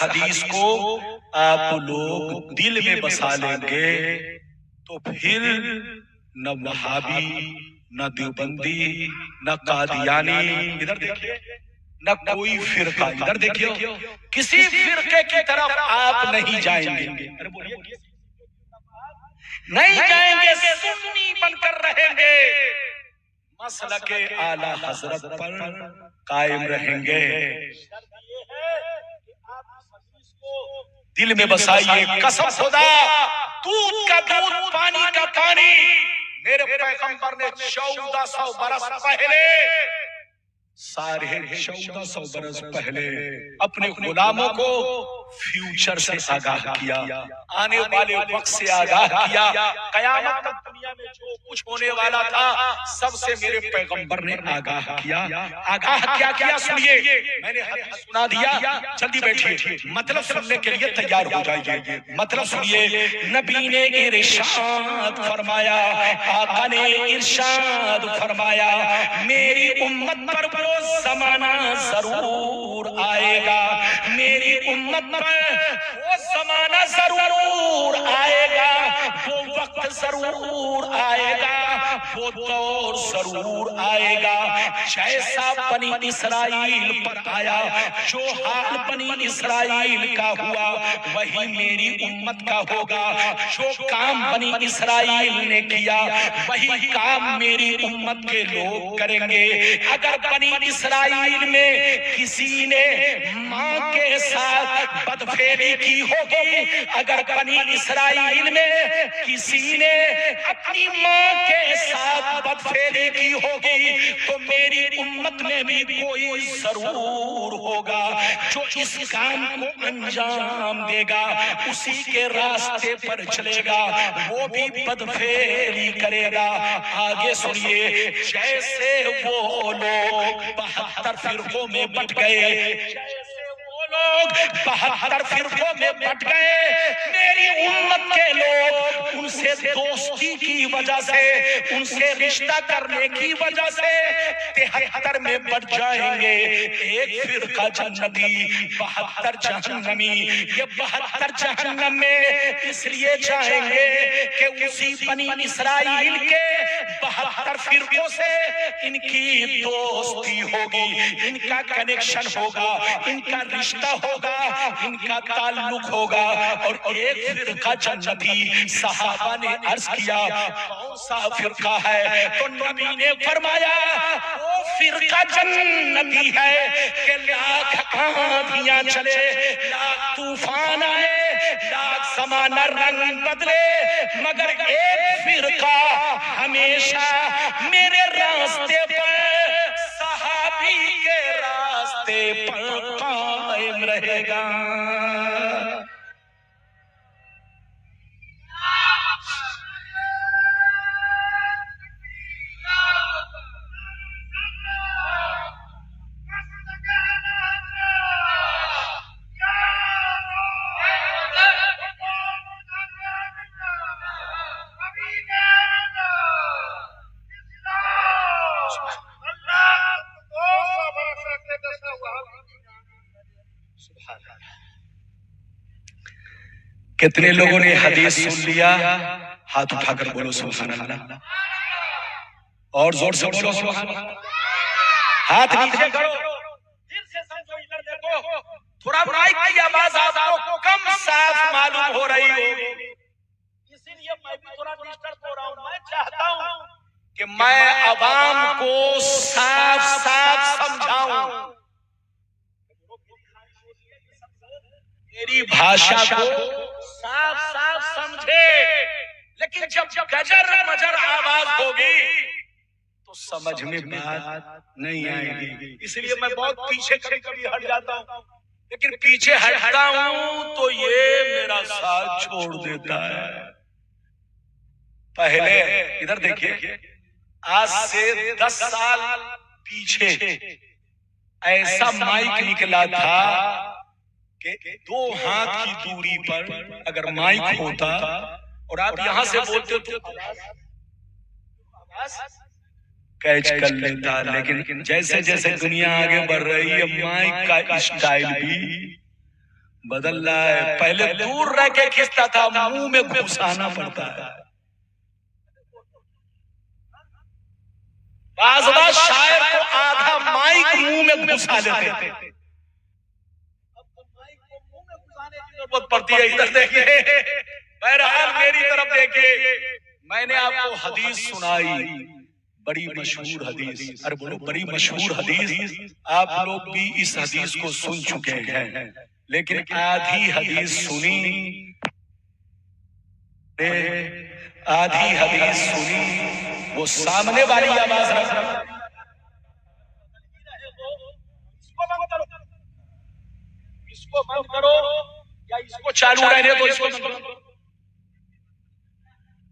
حدیث کو آپ لوگ دل میں بسا لیں گے تو پھر نہ وہابی, نہ دیوبندی, نہ قادیانی, ادھر دیکھیے, نہ کوئی فرقہ, ادھر دیکھیے, کسی فرقے کی طرف آپ نہیں جائیں گے, نہیں جائیں گے, سنی بن کر رہیں گے, مسلک اعلی حضرت پر قائم رہیں گے. دل میں بسائیے, قسم خدا دودھ کا دودھ پانی کا میرے پیغمبر نے 1400 برس پہلے، سارے 1400 برس پہلے اپنے غلاموں کو فیوچر سے آگاہ کیا، آنے والے وقت سے آگاہ کیا، قیامت تک دنیا میں جو کچھ ہونے والا تھا سب سے میرے پیغمبر نے آگاہ کیا۔ آگاہ کیا کیا سنیے، میں نے حدیث سنا دیا، جلدی بیٹھیے، مطلب سننے کے لیے تیار ہو جائیے۔ مطلب سنیے، نبی نے ارشاد فرمایا، آقا نے ارشاد فرمایا، میری امت پر وہ زمانہ ضرور آئے گا، میری امت پر وہ زمانہ ضرور آئے گا، وہ وقت ضرور آئے گا، وہ دور ضرور آئے گا، جیسا بنی اسرائیل پر آیا، جو حال بنی اسرائیل کا ہوا وہی میری امت کا ہوگا، جو کام بنی اسرائیل نے کیا وہی کام میری امت کے لوگ کریں گے۔ اگر بنی اسرائیل میں کسی نے ماں کے ساتھ بدفعلی کی ہوگی، اگر بنی اسرائیل میں کسی نے اپنی ماں کے ساتھ بدفعلی کی ہوگی تو میری امت میں بھی کوئی ضرور ہوگا جو اس کام کو انجام دے گا، اسی کے راستے پر چلے گا، وہ بھی بدفعلی کرے گا۔ آگے سنیے، جیسے وہ لوگ 72 فرقوں میں بٹ گئے، لوگ 72 فرقوں میں بٹ گئے، میری امت کے لوگ ان سے دوستی کی وجہ سے، ان سے رشتہ کرنے کی وجہ سے 73 میں بٹ جائیں گے۔ ایک فرقہ جنتی، 72 جہنمی۔ یہ 72 جہنم میں اس لیے جائیں گے کہ اسی بنی اسرائیل کے 72 فرقوں سے ان کی دوستی ہوگی، ان کا کنیکشن ہوگا، ان کا رشتہ ہوگا، ان کا تعلق ہوگا۔ اور ایک فرقہ جنتی، صحابہ نے عرض کیا کون سا فرقہ ہے؟ تو نبی نے فرمایا وہ فرقہ جنتی ہے کہ لاکھ آندھیاں چلے، لاکھ طوفان آئے، لاکھ زمانہ رنگ بدلے، مگر ایک فرقہ ہمیشہ میرے راستے پر، صحابی کے راستے پر قائم رہے گا۔ کتنے لوگوں نے حدیث سن لیا؟ ہاتھ اٹھا کر بولو سبحان اللہ، اور زور سے بولو سبحان اللہ۔ ہاتھ نیچے کرو، دل سے سمجھو، ادھر دیکھو، تھوڑا مائک کی آواز آپ کو کم صاف معلوم ہو رہی ہو، اسی لیے میں بھی تھوڑا ڈسٹرب ہو رہا ہوں۔ میں چاہتا ہوں کہ میں عوام کو صاف صاف سمجھاؤں، میری بھاشا کو صاف صاف سمجھے، لیکن جب گجر مجر آواز ہوگی تو سمجھ میں بات نہیں آئے گی۔ اس لیے میں بہت پیچھے کبھی ہٹ جاتا ہوں، لیکن پیچھے ہٹتا ہوں تو یہ میرا ساتھ چھوڑ دیتا ہے۔ پہلے ادھر دیکھیے، آج سے 10 سال پیچھے ایسا مائک نکلا تھا کہ 2 ہاتھ کی دوری پر اگر مائک ہوتا اور آپ یہاں سے بولتے تو کیچ کر لیتا، لیکن جیسے جیسے دنیا آگے بڑھ رہی ہے مائک کا اسٹائل بھی بدل رہا ہے۔ پہلے دور رہ کے کھینچتا تھا، منہ میں گھسانا پڑتا ہے۔ بعض بار شاعر کو آدھا مائک منہ میں گھسا لیتے تھے، ضرورت پڑتی ہے۔ ادھر دیکھیے، بہرحال میری طرف دیکھیے، میں نے آپ کو حدیث سنائی، بڑی مشہور حدیث، ارے بولو بڑی مشہور حدیث۔ آپ لوگ بھی اس حدیث کو سن چکے ہیں، لیکن آدھی حدیث سنی آدھی حدیث سنی، وہ سامنے والی آواز رکھ، اس کو بند کرو یا اس کو چالو رہنے دو، اس کو بند کرو۔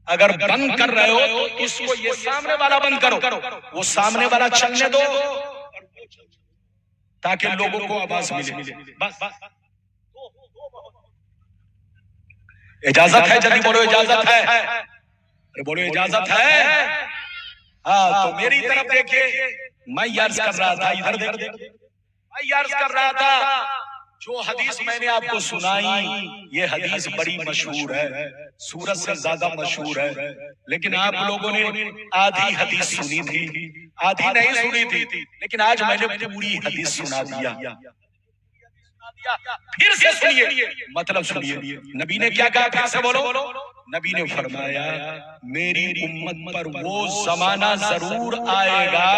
اگر بند کر رہے ہو تو اس کو یہ سامنے والا بند کرو، وہ سامنے والا چلنے دو تاکہ لوگوں کو آواز ملے۔ بس اجازت ہے؟ جلدی بولو اجازت ہے، بولو اجازت ہے؟ ہاں تو میری طرف دیکھیے، میں عرض کر رہا تھا، ادھر دیکھیے، میں عرض کر رہا تھا جو حدیث میں نے آپ کو سنائی یہ حدیث بڑی مشہور ہے، سورت سے زیادہ مشہور ہے، لیکن آپ لوگوں نے آدھی حدیث سنی تھی، آدھی نہیں سنی تھی، لیکن آج میں نے پوری حدیث سنا دیا۔ پھر سے سنیے، مطلب سنیے نبی نے کیا کہا، پھر سے بولو۔ نبی نے فرمایا میری امت پر وہ زمانہ ضرور آئے گا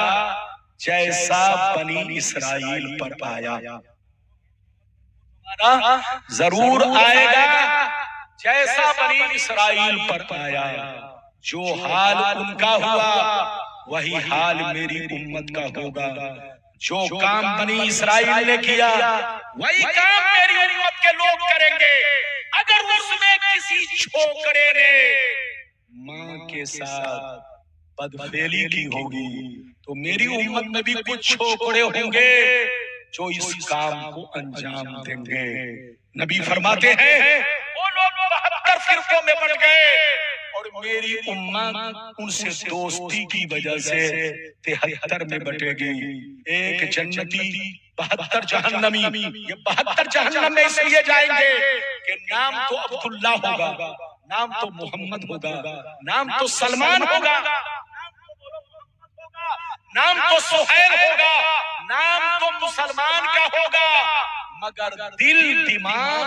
جیسا بنی اسرائیل پر آیا، ضرور آئے گا جیسا بنی اسرائیل پر آیا، جو حال ان کا ہوا وہی حال میری امت کا ہوگا، جو کام بنی اسرائیل نے کیا وہی کام میری امت کے لوگ کریں گے۔ اگر اس میں کسی چھوکرے نے ماں کے ساتھ بدفعلی کی ہوگی تو میری امت میں بھی کچھ چھوکرے ہوں گے جو اس کام کو انجام دیں گے۔ نبی فرماتے ہیں وہ لوگ 72 فرقوں میں بٹ گئے اور میری امت ان سے دوستی کی وجہ سے 73 میں بٹے گی، ایک جنتی 72 جہنمی۔ یہ 72 جہنم میں اس لیے جائیں گے کہ نام تو عبداللہ ہوگا، نام تو محمد ہوگا، نام تو سلمان ہوگا، نام تو سہیل ہوگا، نام تو مسلمان کا ہوگا، مگر دل دماغ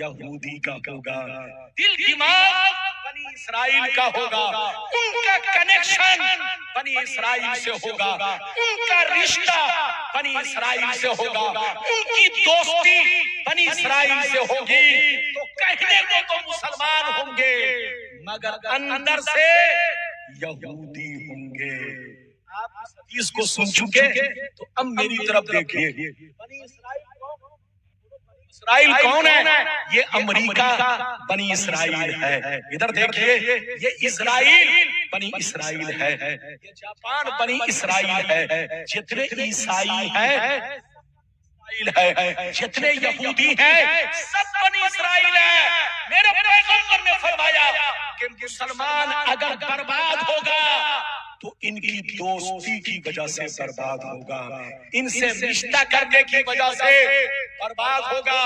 یہودی کا ہوگا، دل دماغ بنی اسرائیل کا ہوگا، ان کا کنیکشن بنی اسرائیل سے ہوگا، ان کا رشتہ بنی اسرائیل سے ہوگا، ان کی دوستی بنی اسرائیل سے ہوگی۔ تو کہنے کو تو مسلمان ہوں گے مگر اندر سے یہودی ہوں گے۔ آپ اس کو سن چکے تو اب میری طرف دیکھیے، بنی اسرائیل کون ہے؟ یہ امریکہ بنی اسرائیل ہے، ادھر دیکھیے یہ اسرائیل بنی اسرائیل ہے، یہ جاپان بنی اسرائیل ہے، جتنے عیسائی ہیں جتنے یہودی ہیں سب بنی اسرائیل ہے۔ میرے پیغمبر نے فرمایا کہ مسلمان اگر برباد ہوگا تو ان کی دوستی کی وجہ سے برباد ہوگا، ان سے رشتہ کرنے کی وجہ سے برباد ہوگا۔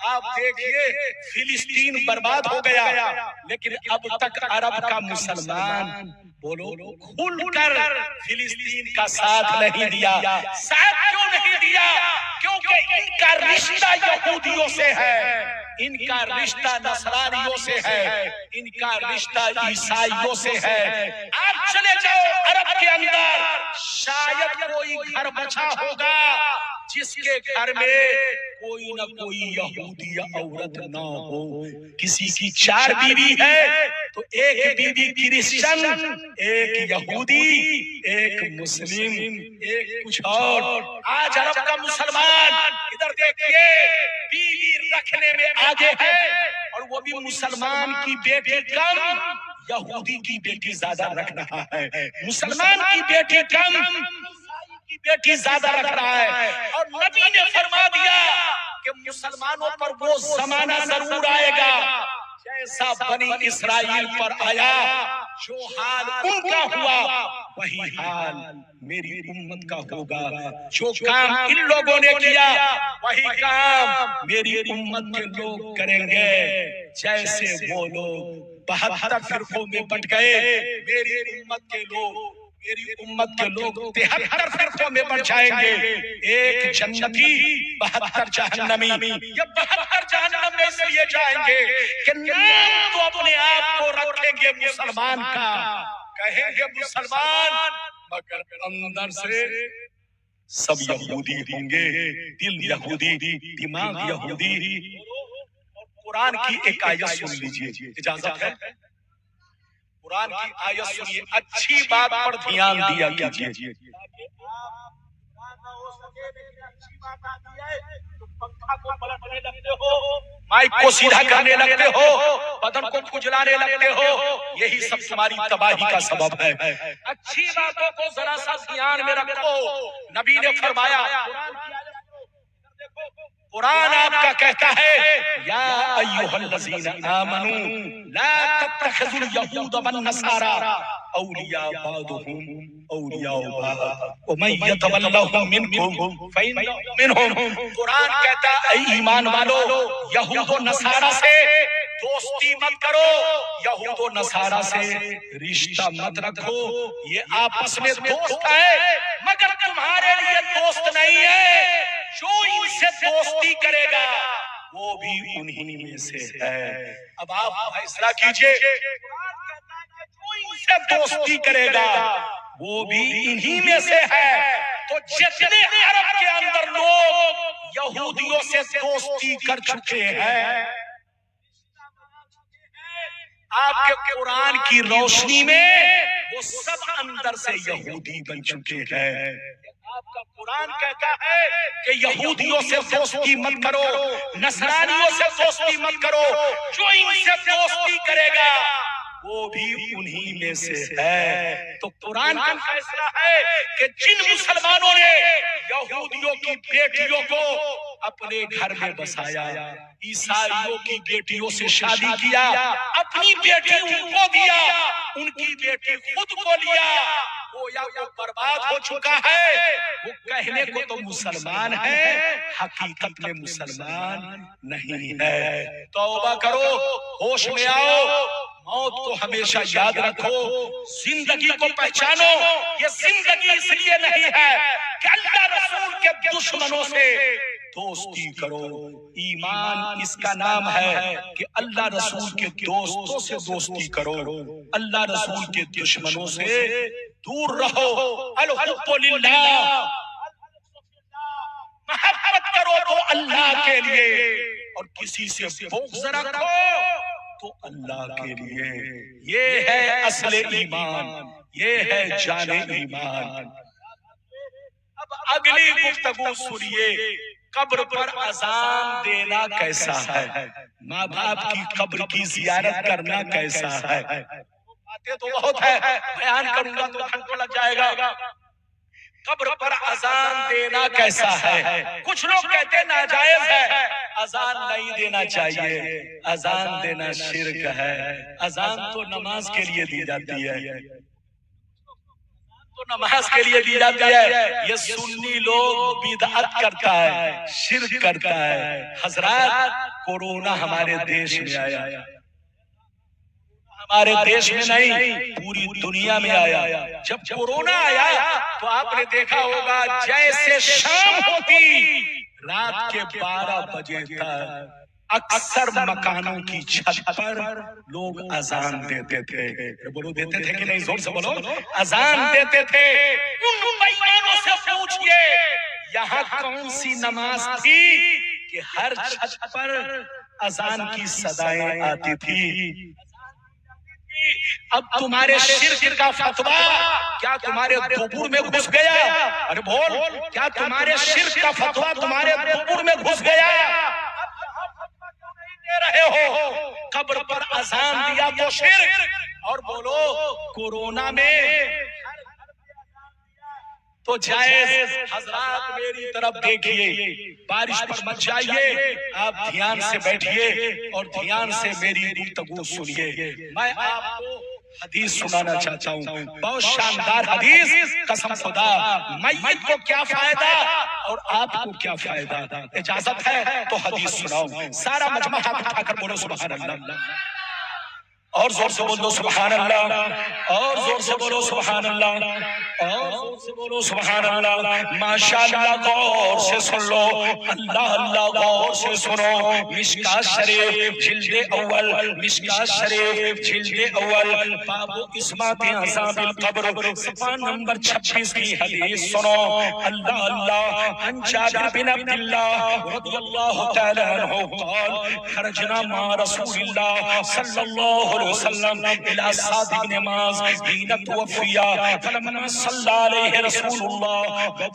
آپ دیکھیے فلسطین برباد ہو گیا لیکن اب تک عرب کا مسلمان بولو کھل کر فلسطین کا ساتھ نہیں دیا۔ ساتھ کیوں نہیں دیا؟ کیونکہ ان کا رشتہ یہودیوں سے ہے، ان کا رشتہ نصرانیوں سے ہے، ان کا رشتہ عیسائیوں سے ہے۔ آپ چلے جاؤ عرب کے اندر، شاید کوئی گھر بچا ہوگا جس کے گھر میں کوئی نہ کوئی یہودی عورت نہ ہو۔ کسی کی 4 بیوی ہے تو ایک بیوی کرسچن، ایک یہودی، ایک مسلم، ایک کچھ اور۔ آج عرب کا مسلمان ادھر دیکھیے بیوی رکھنے میں آگے ہے، اور وہ بھی مسلمان کی بیٹی کم یہودی کی بیٹی زیادہ رکھ رہا ہے، مسلمان کی بیٹی کم کی بیٹی زیادہ رکھ رہا ہے۔ اور نبی نے فرما دیا کہ مسلمانوں پر وہ زمانہ ضرور آئے گا جیسا بنی اسرائیل پر آیا، جو حال ان کا ہوا وہی حال میری امت کا ہوگا، جو کام ان لوگوں نے کیا وہی کام میری امت کے لوگ کریں گے۔ جیسے وہ لوگ 72 فرقوں میں بٹ گئے، میری امت کے لوگ 73 فرقوں میں بٹ جائیں گے، ایک جنتی 72 جہنمی۔ یہ 72 جہنم میں اس لیے جائیں گے کہ نام تو اپنے آپ کو رکھیں گے مسلمان کا، کہیں گے مسلمان، مگر اندر سے سب یہودی ہوں گے، دل یہودی، دماغ یہودی۔ قرآن کی ایک آیت سن لیجئے، اجازت ہے؟ قرآن کی آیت سنیے، اچھی بات پر دھیان دیا کیجیے۔ پنکھا کو پلٹنے لگتے ہو، مائک کو سیدھا کرنے لگتے ہو، بدن کو کھجلانے لگتے ہو، یہی سب تمہاری تباہی کا سبب ہے۔ اچھی باتوں کو ذرا سا دھیان میں رکھو۔ نبی نے فرمایا، قرآن آپ کا کہتا ہے یا ایھا الذین آمنوا لا تتخذوا الیہود والنصارى اولیاء بعضهم اولیاء بعض ومن یتولہم منکم فإنہ منہم۔ قرآن کہتا ہے اے ایمان والو، یہود و نصارہ سے دوستی مت کرو، یہود و نصارہ سے رشتہ مت رکھو، یہ آپس میں دوست ہے مگر تمہارے لیے دوست نہیں ہے۔ جو ان سے دوستی کرے گا وہ بھی انہی میں سے ہے۔ اب آپ فیصلہ کیجئے، جو ان سے دوستی کرے گا وہ بھی انہی میں سے ہے۔ تو جتنے عرب کے اندر لوگ یہودیوں سے دوستی کر چکے ہیں، آپ کے قرآن کی روشنی میں وہ سب اندر سے یہودی بن چکے ہیں۔ آپ کا قرآن کہتا ہے کہ یہودیوں سے دوستی مت کرو، نصرانیوں سے دوستی مت کرو، جو ان سے دوستی کرے گا وہ بھی انہی میں سے ہے۔ تو قرآن کا فیصلہ ہے کہ جن مسلمانوں نے یہودیوں کی بیٹیوں کو اپنے گھر میں بسایا، عیسائیوں کی بیٹیوں سے شادی کیا، اپنی بیٹی ان کو دیا، ان کی بیٹی خود کو لیا، وہ یا وہ برباد ہو چکا ہے۔ وہ کہنے کو تو مسلمان ہے، حقیقت میں مسلمان نہیں ہے۔ توبہ کرو، ہوش میں آؤ، موت کو ہمیشہ یاد رکھو، زندگی کو پہچانو۔ یہ زندگی اس لیے نہیں ہے کہ اللہ رسول کے دشمنوں سے دوستی کرو، ایمان اس کا نام ہے کہ اللہ رسول کے دوستوں سے دوستی کرو، اللہ رسول کے دشمنوں سے دور رہو۔ الحب للہ، محبت کرو تو اللہ کے لیے، اور کسی سے بغض رکھو تو اللہ کے لیے۔ یہ ہے اصل ایمان، یہ ہے جان ایمان۔ اب اگلی گفتگو سنیے، قبر پر اذان دینا کیسا ہے، ماں باپ کی قبر کی زیارت کرنا کیسا ہے۔ باتیں تو بہت ہے، بیان کروں گا تو گھنٹوں لگ جائے گا۔ قبر پر اذان دینا کیسا ہے؟ کچھ لوگ کہتے ہیں ناجائز ہے، اذان نہیں دینا چاہیے، اذان دینا شرک ہے۔ اذان تو نماز کے لیے دی جاتی ہے، تو نماز کے لیے دی جاتی ہے۔ یہ سنی لوگ بدعت کرتا ہے، شرک کرتا ہے۔ حضرات، کورونا ہمارے دیش میں آیا، ہمارے دیش میں نہیں پوری دنیا میں آیا۔ جب کورونا آیا تو آپ نے دیکھا ہوگا جیسے شام ہوتی، رات کے 12 بجے تک اکثر مکانوں کی چھت پر لوگ اذان دیتے تھے۔ بولو دیتے تھے کہ نہیں؟ زور سے بولو، اذان دیتے تھے۔ ان بےایمانوں سے پوچھئے یہاں کون سی نماز تھی کہ ہر چھت پر اذان کی صدائیں آتی تھی؟ اب تمہارے شرک کا فتویٰ کیا تمہارے دبر میں گھس گیا؟ ارے بول، کیا تمہارے شرک کا فتویٰ تمہارے دبر میں گھس گیا؟ دے رہے ہو، قبر پر اذان دیا تو شرک، اور بولو کورونا میں تو جائز۔ حضرات میری طرف دیکھیے، بارش پر مت جائیے، آپ دھیان سے بیٹھیے اور دھیان سے میری گفتگو سنیے۔ میں آپ کو حدیث سنانا چاہتا ہوں، بہت شاندار حدیث۔ قسم خدا، میت کو کیا فائدہ اور آپ کو کیا فائدہ؟ اجازت ہے تو حدیث سناؤں۔ سارا مجمع ہاتھ اٹھا کر بولو سبحان اللہ، اور زور سے بولو سبحان اللہ، اور زور سے بولو سبحان اللہ۔ اور زور سے بولو سبحان اللہ، ماشاءاللہ غور سے سن لو، اللہ اللہ غور سے سنو۔ مشکات شریف جلد اول، مشکات شریف جلد اول، باب اسمات عذاب القبر، صفحہ نمبر 26 کی حدیث سنو۔ اللہ اللہ، عن جابر بن عبداللہ رضی اللہ تعالی عنہ قال خرجنا مع رسول اللہ صلی اللہ علیہ وسلم الى سعد بن معاذ حين توفي فلما صلى عليه رسول الله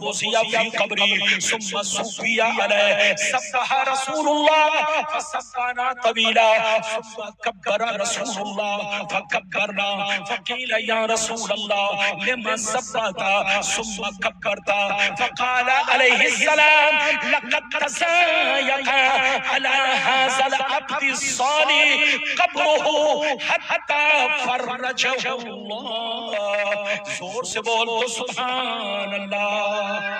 ووضع في قبره ثم صفي عليه سبح رسول الله فسبحنا طويلا ثم كبر رسول الله فكبرنا فقيل يا رسول الله لمن سبحت ثم كبرت فقال عليه السلام لقد تزايق على هذا العبد الصالح قبره حتى فرجه اللہ۔ زور سے بول تو سبحان اللہ۔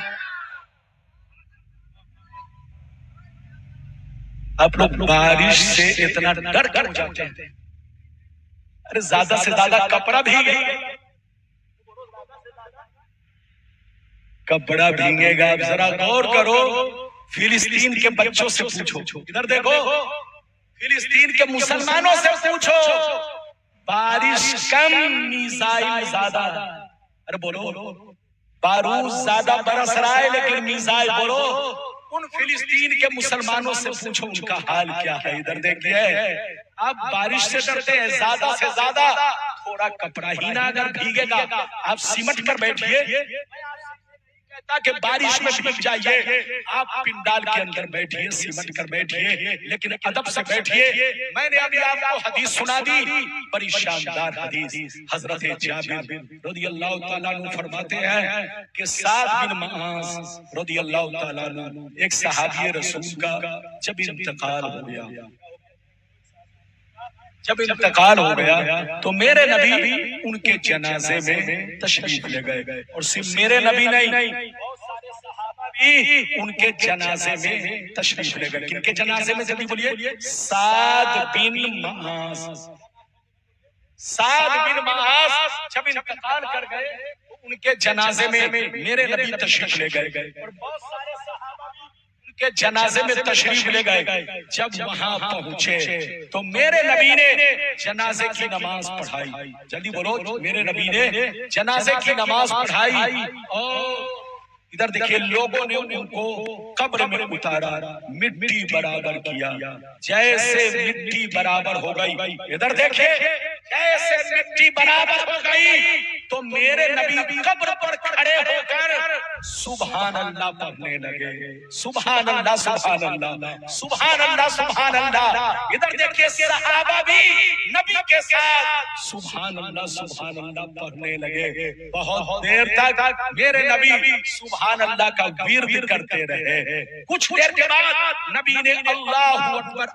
آپ لوگ بارش سے اتنا ڈر کر جاتے ہیں، ارے زیادہ سے زیادہ کپڑا بھیگے، کپڑا بھیگے گا، ذرا غور کرو۔ فلسطین کے بچوں سے پوچھو، ادھر دیکھو، فلسطین کے مسلمانوں سے پوچھو، بارش کم میزائل زیادہ، ارے بولو بارود زیادہ برس رہا ہے لیکن میزائل بولو۔ ان فلسطین کے مسلمانوں سے پوچھو ان کا حال کیا ہے۔ ادھر دیکھیے، آپ بارش سے ڈرتے ہیں، زیادہ سے زیادہ تھوڑا کپڑا ہی نہ اگر بھیگے گا آپ سمٹ کر بیٹھیے، تاکہ بارش میں بھیگ جائیے، آپ پنڈال کے اندر بیٹھیے، سمٹ کر بیٹھیے، لیکن ادب سے بیٹھیے۔ میں نے ابھی آپ کو حدیث سنا دی، بڑی شاندار حدیث۔ حضرت جابر رضی اللہ تعالیٰ عنہ فرماتے ہیں کہ سعد بن معاذ رضی اللہ تعالیٰ عنہ ایک صحابی رسول کا جب انتقال ہو گیا، جب انتقال ہو گیا تو میرے نبی ان کے جنازے میں تشریف لے گئے، اور صرف میرے نبی نہیں، ان کے جنازے میں تشریف لے گئے۔ کن کے جنازے میں؟ جلدی بولیے، سعد بن معاذ۔ سعد بن معاذ جب انتقال کر گئے ان کے جنازے میں میرے نبی تشریف لے گئے، اور بہت سارے صحابہ ان کے جنازے میں تشریف لے گئے۔ جب وہاں پہنچے تو میرے نبی نے جنازے کی نماز پڑھائی، جلدی بولو، میرے نبی نے جنازے کی نماز پڑھائی، اور ادھر دیکھیں لوگوں نے ان کو قبر میں اتارا، مٹی برابر کیا، جیسے مٹی برابر ہو گئی، ادھر دیکھیں جیسے مٹی برابر ہو گئی تو میرے نبی قبر پر کھڑے ہو کر سبحان اللہ پڑھنے لگے، سبحان اللہ سبحان اللہ سبحان اللہ سبحان اللہ۔ ادھر دیکھیں صحابہ بھی نبی کے ساتھ سبحان اللہ پڑھنے لگے، بہت دیر تک میرے نبی سبحان اللہ کا ورد کرتے رہے۔ کچھ دیر کے بعد نبی نے اللہ اکبر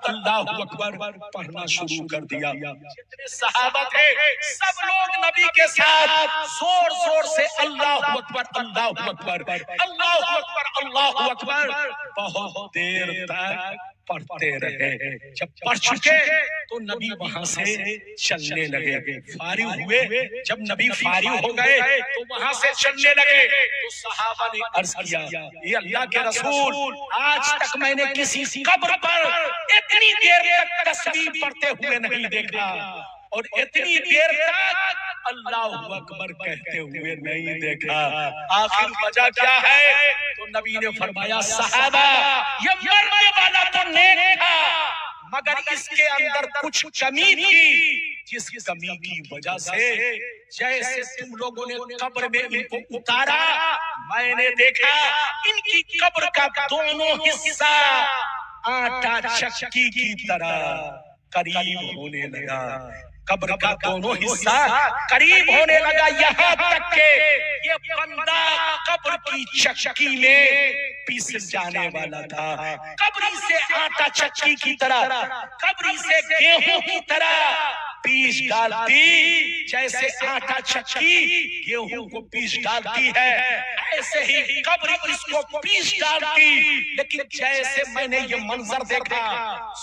پڑھنا شروع کر دیا۔ جتنے صحابہ تھے سب لوگ نبی کے ساتھ زور زور سے اللہ اکبر اللہ اکبر اللہ اکبر اللہ اکبر بہت دیر تک پڑھتے رہے۔ جب پڑھ چکے تو نبی وہاں سے چلنے لگے، فارغ ہوئے۔ جب نبی فارغ ہو گئے تو وہاں سے چلنے لگے تو صحابہ نے عرض کیا، اے اللہ کے رسول، آج تک میں نے کسی قبر پر اتنی دیر تک تسبیح پڑھتے ہوئے نہیں دیکھا، اور اتنی دیر تک اللہ اکبر کہتے ہوئے نہیں دیکھا، آخر وجہ کیا ہے؟ تو نبی نے فرمایا، صحابہ یہ مرنے والا تو نیک تھا مگر اس کے اندر کچھ کمی تھی، جس کمی کی وجہ سے جیسے تم لوگوں نے قبر میں ان کو اتارا، میں نے دیکھا ان کی قبر کا دونوں حصہ آٹا چکی کی طرح قریب ہونے لگا، قبر کا دونوں حصہ قریب ہونے لگا، یہاں تک کہ یہ بندہ قبر کی چکی میں پیس جانے والا تھا۔ قبری سے آٹا چکی کی طرح، قبری سے گیہوں کی طرح پیس ڈالتی، جیسے آٹا چکی گیہوں کو پیس ڈالتی ہے ایسے ہی قبر اس کو پیس ڈالتی۔ لیکن جیسے میں نے یہ منظر دیکھا،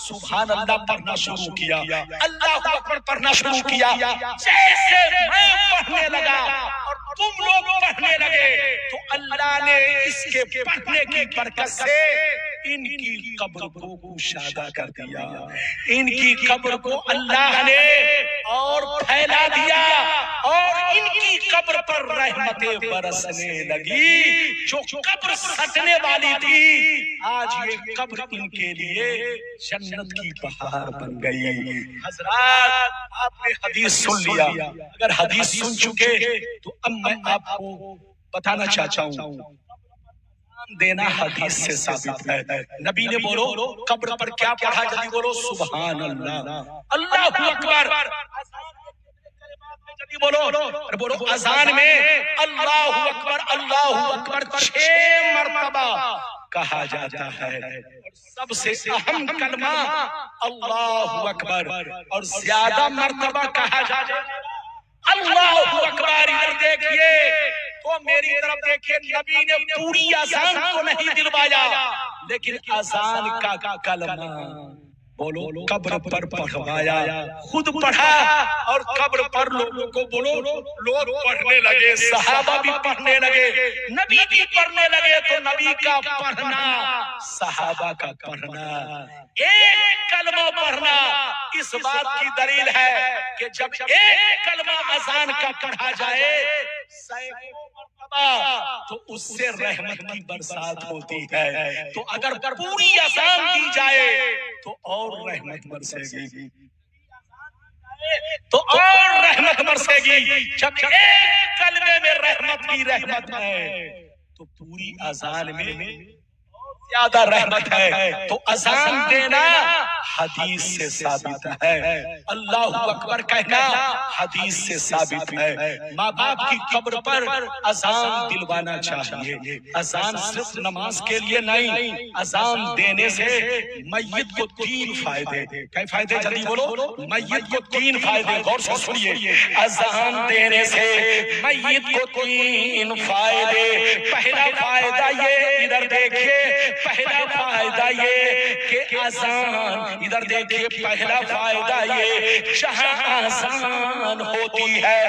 سبحان اللہ پڑھنا شروع کیا، اللہ اکبر پڑھنا شروع کیا، جیسے میں پڑھنے لگا اور تم لوگ پڑھنے لگے تو اللہ نے اس کے پڑھنے کی برکت سے ان کی قبر کو کشادہ کر دیا، ان کی قبر کو اللہ نے اور پھیلا دیا، اور ان کی قبر پر رحمتیں برسنے لگی۔ جو قبر سٹنے والی تھی آج یہ قبر ان کے لیے جنت کی بہار بن گئی۔ حضرات آپ نے حدیث سن لیا، اگر حدیث سن چکے تو اب میں آپ کو بتانا چاہتا ہوں دینا حدیث سے ثابت ہے۔ نبی نے بولو قبر پر کیا پڑھا، جلدی بولو سبحان اللہ، اللہ اکبر، جلدی بولو اذان میں اللہ اکبر اللہ اکبر 6 مرتبہ کہا جاتا ہے، سب سے اہم کلمہ اللہ اکبر، اور زیادہ مرتبہ کہا جاتا ہے اللہ اکبر۔ ادھر دیکھیے تو میری طرف دیکھیے، نبی نے پوری اذان کو نہیں دلوایا لیکن اذان کا کلمہ بولو قبر پر پڑھوایا، خود پڑھا اور قبر پر لوگوں کو بولو، لوگ پڑھنے لگے، صحابہ بھی پڑھنے لگے، نبی بھی پڑھنے لگے، تو نبی کا پڑھنا صحابہ کا پڑھنا ایک کلمہ پڑھنا اس بات کی دلیل ہے کہ جب ایک کلمہ اذان کا پڑھا جائے تو اس سے رحمت کی برسات ہوتی ہے، تو اگر پوری اذان دی جائے تو اور رحمت برسے گی، تو اور رحمت برسے گی۔ جب ایک کلمے میں رحمت کی رحمت ہے تو پوری اذان میں زیادہ رحمت ہے، تو اذان دینا حدیث سے ثابت ہے، اللہ اکبر کہنا حدیث سے ثابت ہے۔ ماں باپ کی قبر پر اذان دلوانا چاہیے، اذان صرف نماز کے لیے نہیں، اذان دینے سے میت کو 3 فائدے، کئی فائدے جلدی بولو، میت کو 3 فائدے، غور سے سنیے، اذان دینے سے میت کو 3 فائدے۔ پہلا فائدہ یہ، ادھر دیکھیے، پہلا فائدہ یہ کہ اذان، ادھر دیکھیے، پہلا فائدہ یہ جہاں اذان ہوتی ہے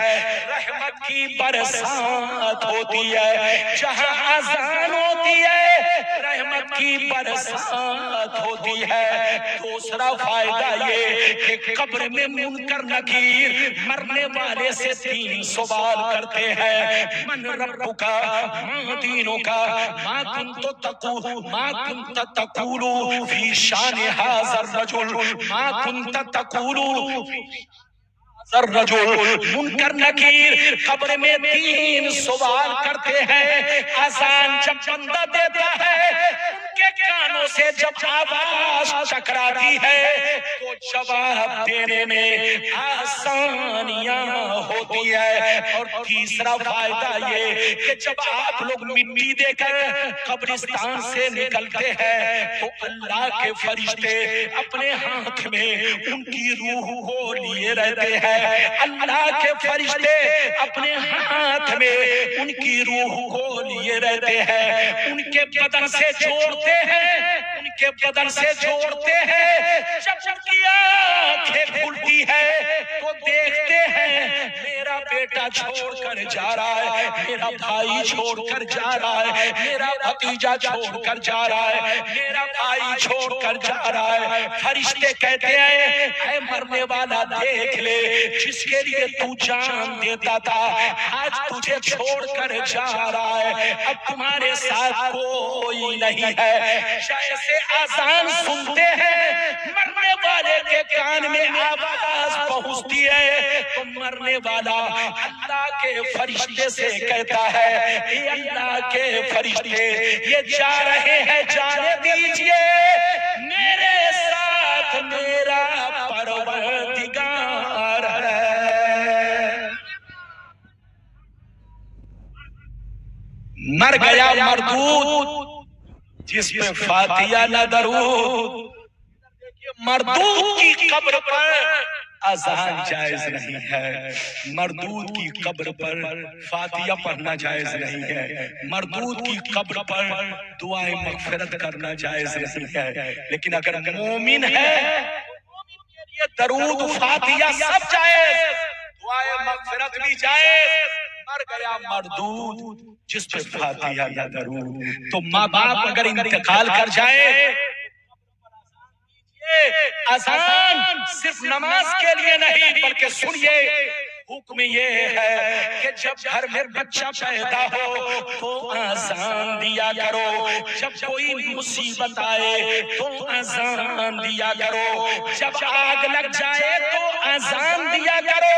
رحمت کی برسات ہوتی ہے، جہاں اذان ہوتی ہے رحمت کی برسات ہوتی ہے۔ دوسرا فائدہ یہ کہ قبر میں منکر نکیر مرنے والے سے 3 سوال کرتے ہیں، من ربک ما دینک ما كنت تقول في شان هذا الرجل ما كنت تقول الرجل۔ منکر نکیر قبر میں 3 سوال کرتے ہیں، اذان جب بندہ دیتا ہے ان کے کانوں سے جب آواز ٹکراتی ہے تو جواب دینے میں آسانیاں ہوتی ہے۔ اور تیسرا فائدہ یہ کہ جب آپ لوگ مٹی دے کر قبرستان سے نکلتے ہیں تو اللہ کے فرشتے اپنے ہاتھ میں ان کی روح کو لیے رہتے ہیں، اللہ کے فرشتے اپنے ہاتھ میں ان کی روح کو لیے رہتے ہیں، ان کے بدن سے جوڑتے ہیں، ان کے بدن سے جوڑتے ہیں۔ جب ان کی آنکھیں کھلتی ہے تو دیکھتے ہیں میرا بیٹا چھوڑ کر جا رہا ہے، میرا بھائی چھوڑ کر جا رہا ہے، میرا بھتیجا چھوڑ کر جا رہا ہے، میرا بھائی چھوڑ کر جا رہا ہے۔ فرشتے کہتے ہیں اے مرنے والا دیکھ لے، جس کے لیے تو جان دیتا تھا آج تجھے چھوڑ کر جا رہا ہے، اب تمہارے ساتھ کوئی نہیں ہے۔ جیسے اذان سنتے ہیں مرنے والے کے کان میں آواز پہنچتی ہے تو مرنے والا اللہ کے فرشتے سے کہتا ہے اے اللہ کے فرشتے یہ جا رہے ہیں، جانے دیجئے، میرے ساتھ میرا پروردگار ہے۔ مر گیا مردود جس پہ فاتحہ نہ درود، مردود کی قبر پر اذان جائز نہیں ہے، مردود کی قبر پر فاتحہ پڑھنا جائز نہیں ہے، مردود کی قبر پر دعائیں مغفرت کرنا جائز نہیں ہے۔ لیکن اگر مومن ہے درود فاتحہ سب جائز، دعائیں مغفرت بھی جائز، مر گیا مردود جس پہ فاتحہ نہ درود. تو ماں باپ اگر انتقال کر جائے، اذان صرف نماز کے لیے نہیں بلکہ سنیے حکم یہ ہے کہ جب گھر میں بچہ پیدا ہو تو اذان دیا کرو، جب کوئی مصیبت آئے تو اذان دیا کرو، جب آگ لگ جائے تو اذان دیا کرو،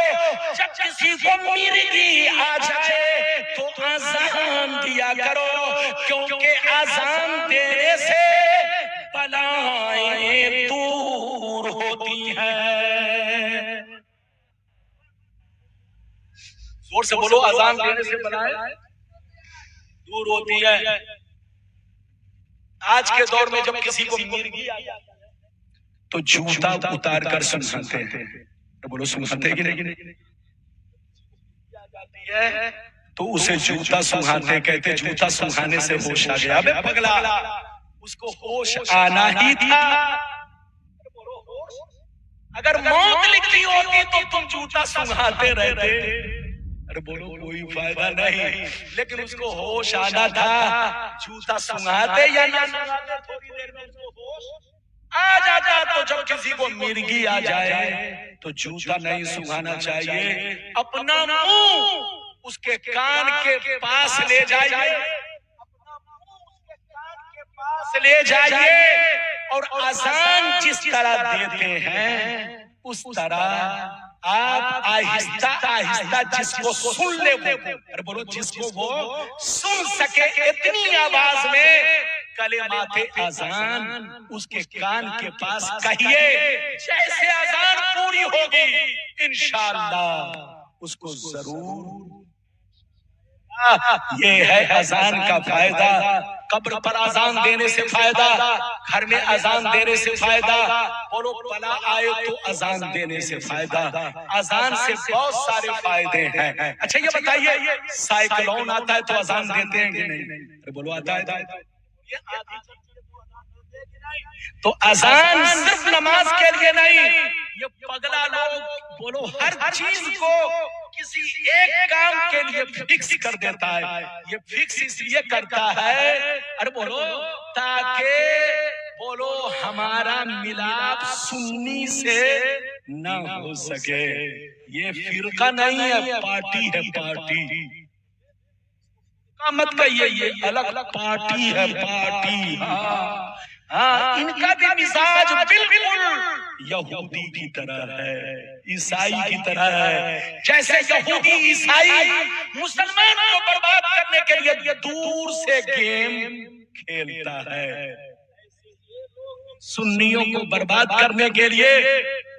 جب کسی کو مرگی آ جائے تو اذان دیا کرو، کیونکہ اذان دینے سے بلائیں دور ہوتی ہیں. زور سے بولو، اذان دینے سے بلائیں دور ہوتی ہے. آج کے دور میں جب کسی کو مرگی آ جاتی ہے تو جوتا اتار کر سناتے ہیں. بولو سناتے کہ نہیں؟ تو اسے جوتا سناتے کہتے، جوتا سنانے سے ہوش آ گیا. بے پگلا، اس کو ہوش آنا ہی تھا. اگر موت لکھتی ہوتی تو تم جوتا سنگھاتے رہتے. ارے بولو کوئی فائدہ نہیں. لیکن اس کو ہوش آنا تھا، جوتا سنگھاتے یا نہ سنگھاتے تھوڑی دیر میں اس کو ہوش آ جاتا. تو جب کسی کو مرگی آ جائے تو جوتا نہیں سنگھانا چاہیے، اپنا منہ اس کے کان کے پاس لے جائیے، لے جائیے، اور اذان جس طرح دیتے ہیں اس طرح آپ آہستہ آہستہ جس کو سن لے وہ، بولو جس کو وہ سن سکے اتنی آواز میں کلمات اذان اس کے کان کے پاس کہیے. جیسے اذان پوری ہوگی انشاءاللہ اس کو ضرور. یہ ہے اذان کا فائدہ. قبر پر اذان دینے سے فائدہ، گھر میں اذان دینے سے فائدہ. بولو بلا آئے تو اذان دینے سے فائدہ. اذان سے بہت سارے فائدے ہیں. اچھا یہ بتائیے، سائیکلون آتا ہے تو اذان دیتے ہیں کہ نہیں؟ بولو آتا ہے. تو اذان صرف نماز کے لیے نہیں. یہ پگلا لوگ بولو ہر چیز کو کسی ایک کام کے لیے فکس کر دیتا ہے. یہ فکس اس لیے کرتا ہے، ارے بولو تاکہ بولو ہمارا ملاپ سنی سے نہ ہو سکے. یہ فرقہ نہیں ہے، پارٹی ہے. پارٹی مت کہیے، یہ الگ پارٹی ہے. پارٹی ہاں، ان کا بھی مزاج بالکل یہودی کی طرح ہے، عیسائی کی طرح ہے. جیسے یہودی عیسائی مسلمان کو برباد کرنے کے لیے دور سے گیم کھیلتا ہے، سنیوں کو برباد کرنے کے لیے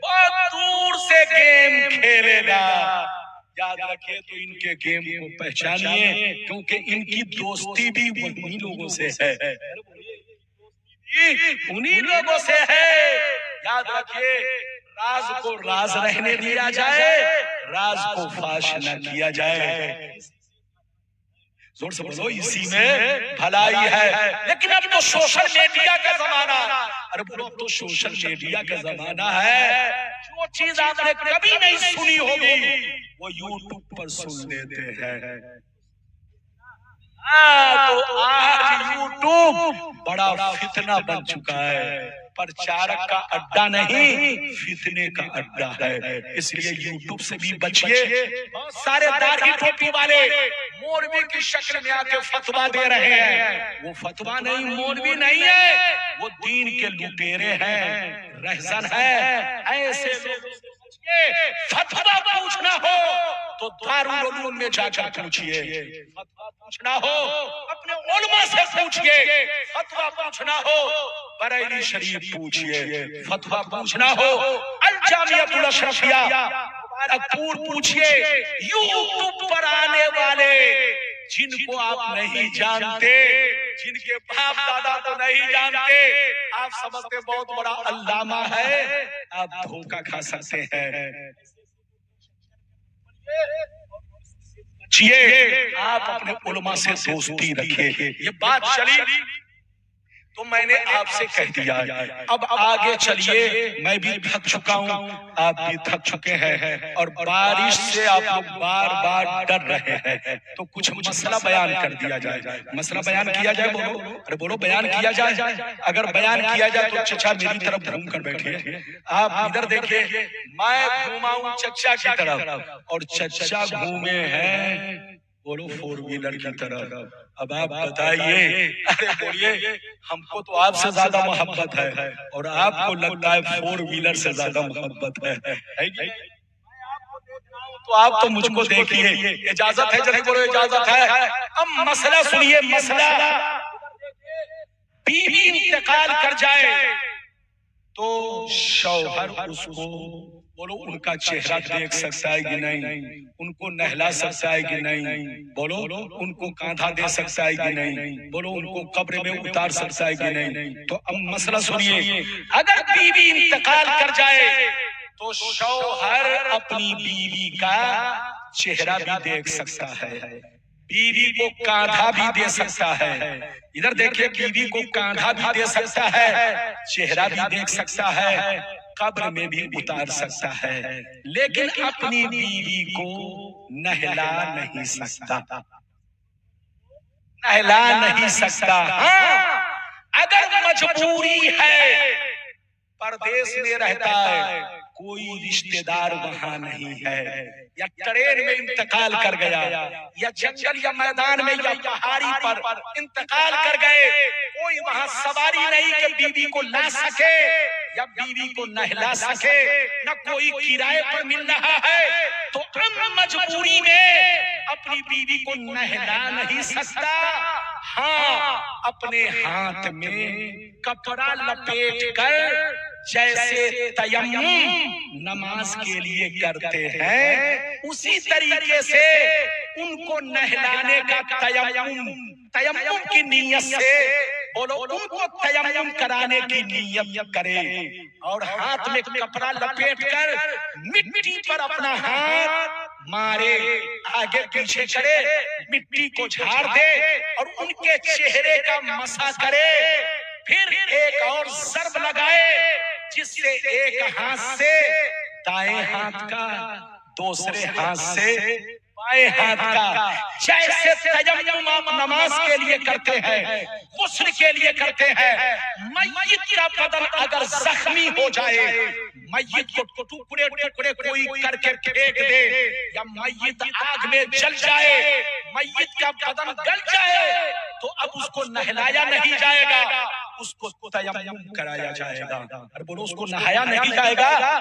بہت دور سے گیم کھیلے گا. یاد رکھے تو ان کے گیم کو پہچانیے، کیونکہ ان کی دوستی بھی وہی لوگوں سے ہے، انہی لوگوں سے ہے. یاد رکھیے، راز کو راز رہنے دیا جائے، راز کو فاش نہ کیا جائے. زور سے بولو، اسی میں بھلائی ہے. لیکن اب تو سوشل میڈیا کا زمانہ، ارے بولو اب تو سوشل میڈیا کا زمانہ ہے. جو چیز آپ نے کبھی نہیں سنی ہوگی وہ یوٹیوب پر سن لیتے ہیں. تو آج یوٹیوب بڑا فتنہ بن چکا ہے. پرچارک کا اڈا نہیں، فتنے کا اڈا ہے. اس لیے یوٹیوب سے بھی بچیے. بہت سارے داڑھی ٹوپی والے مولوی کی شکل میں آ کے فتوا دے رہے ہیں. وہ فتوا نہیں، مولوی نہیں ہے، وہ دین کے لٹیرے ہیں، رہزن ہے. ایسے لوگ فتوا پوچھنا ہو تو دارالعلوم میں جا کر پوچھئے. فتوا پوچھنا ہو اپنے علماء سے پوچھئے. فتوا پوچھنا ہو بریلی شریف پوچھئے. فتوا پوچھنا ہو الجامعۃ الاشرفیہ مبارکپور پوچھئے. یوٹیوب پر آنے والے جن کو آپ نہیں جانتے، جن کے باپ دادا تو نہیں جانتے، آپ سمجھتے بہت بڑا علامہ ہے، آپ دھوکہ کھا سکتے ہیں. آپ اپنے علماء سے دوستی رکھیں. یہ بات چلی تو میں نے آپ سے کہہ دیا اب آگے چلیے، میں بھی تھک چکا ہوں، آپ بھی تھک چکے ہیں، اور بارش سے آپ لوگ بار بار ڈر رہے ہیں، تو کچھ مسئلہ بیان کر دیا جائے۔ مسئلہ بیان کیا جائے، بولو، ارے بولو، بیان کیا جائے۔ اگر بیان کیا جائے تو چچا میری طرف گھوم کر بیٹھیے، آپ ادھر دیکھیے، میں گھوما ہوں چچا کی طرف اور چچا گھومے ہیں، بولو، فور ویلر کی طرف۔ اب آپ بتائیے، ارے بولیے، ہم کو تو آپ سے زیادہ محبت ہے اور آپ کو لگتا ہے فور ویلر سے زیادہ محبت ہے تو آپ تو مجھ کو دیکھیے۔ اجازت ہے جلدی بولو، اجازت ہے۔ اب مسئلہ سنیے، مسئلہ بیوی انتقال کر جائے تو شوہر اس کو، بولو، ان کا چہرہ دیکھ سکتا ہے کہ نہیں، ان کو نہلا سکتا ہے کہ نہیں، بولو، ان کو کاندھا دے سکتا ہے کہ نہیں، بولو، ان کو قبر میں اتار سکتا ہے کہ نہیں۔ تو اب مسئلہ سنیے، اگر بیوی انتقال کر جائے تو شوہر اپنی بیوی کا چہرہ بھی دیکھ سکتا ہے، بیوی کو کاندھا بھی دے سکتا ہے، ادھر دیکھیں، بیوی کو کاندھا بھی دے سکتا ہے، چہرہ بھی دیکھ سکتا ہے، قبر میں بھی اتار سکتا ہے، لیکن اپنی بیوی کو نہلا نہیں سکتا، نہلا نہیں سکتا۔ ہاں، اگر مجبوری ہے، پردیس میں رہتا ہے، کوئی رشتہ دار وہاں نہیں ہے، یا ٹرین میں انتقال کر گیا، یا جنگل یا میدان میں یا پہاڑی پر انتقال کر گئے، کوئی وہاں سواری نہیں کہ بیوی کو لا سکے یا بیوی کو نہلا سکے، نہ کوئی کرائے پر مل رہا ہے، تو مجبوری میں اپنی بیوی کو نہلا نہیں سکتا، ہاں، اپنے ہاتھ میں کپڑا لپیٹ کر جیسے تیمم نماز کے لیے کرتے ہیں، اسی طریقے سے ان کو نہلانے کا تیمم کی نیت سے، بولو، ان کو تیمم کرانے کی نیت کرے اور ہاتھ میں کپڑا لپیٹ کر مٹی پر اپنا ہاتھ مارے، آگے پیچھے کرے، مٹی کو جھاڑ دے اور ان کے چہرے کا مسح کرے، پھر ایک اور ضرب لگائے جس سے ایک ہاتھ سے دائیں ہاتھ کا، دوسرے ہاتھ سے بائیں ہاتھ کا، جیسے تیمم آپ نماز کے لیے کرتے ہیں، غسل کے لیے کرتے ہیں، میت کا بدن اگر زخمی ہو جائے، میت کو ٹکڑے ٹکڑے کوئی کر کے پھینک دے، یا میت آگ میں جل جائے، میت کا بدن گل جائے، تو اب اس کو نہلایا نہیں جائے گا، اس کو تیمم کرایا جائے گا، اور بولو، اس کو نہایا نہیں جائے گا،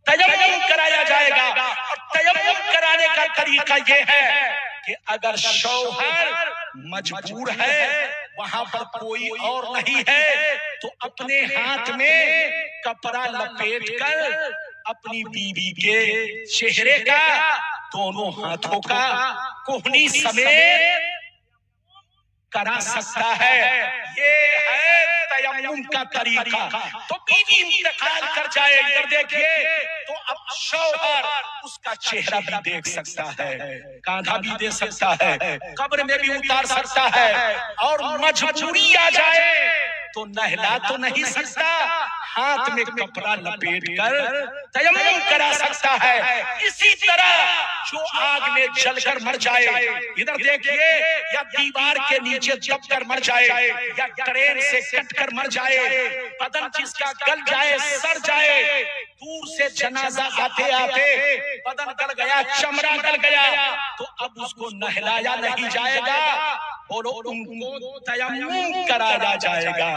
تیمم کرایا جائے گا۔ اور تیمم کرانے کا طریقہ یہ ہے کہ اگر شوہر مجبور ہے، وہاں پر کوئی اور نہیں ہے، تو اپنے ہاتھ میں کپڑا لپیٹ کر اپنی بیوی کے چہرے کا، دونوں ہاتھوں کا کوہنی سمیت کرا سکتا ہے، یہ ہے تیمم کا طریقہ۔ تو بیوی انتقال کر جائے، ادھر دیکھیے، تو اب شوہر اس کا چہرہ بھی دیکھ سکتا ہے، کاندھا بھی دے سکتا ہے، قبر میں بھی اتار سکتا ہے، اور مجبوری آ جائے تو نہلا تو نہیں سکتا، ہاتھ میں کپڑا لپیٹ کر تیمم کرا سکتا ہے۔ اسی طرح جو آگ میں جل کر مر جائے، ادھر دیکھیے، یا دیوار کے نیچے دب کر مر جائے، یا ٹرین سے کٹ کر مر جائے، بدن جس کا گل جائے، سڑ جائے، دور سے جنازہ آتے آتے بدن گل گیا، چمڑا گل گیا، تو اب اس کو نہلایا نہیں جائے گا، بولو، ان کو تیمم کرایا جائے گا۔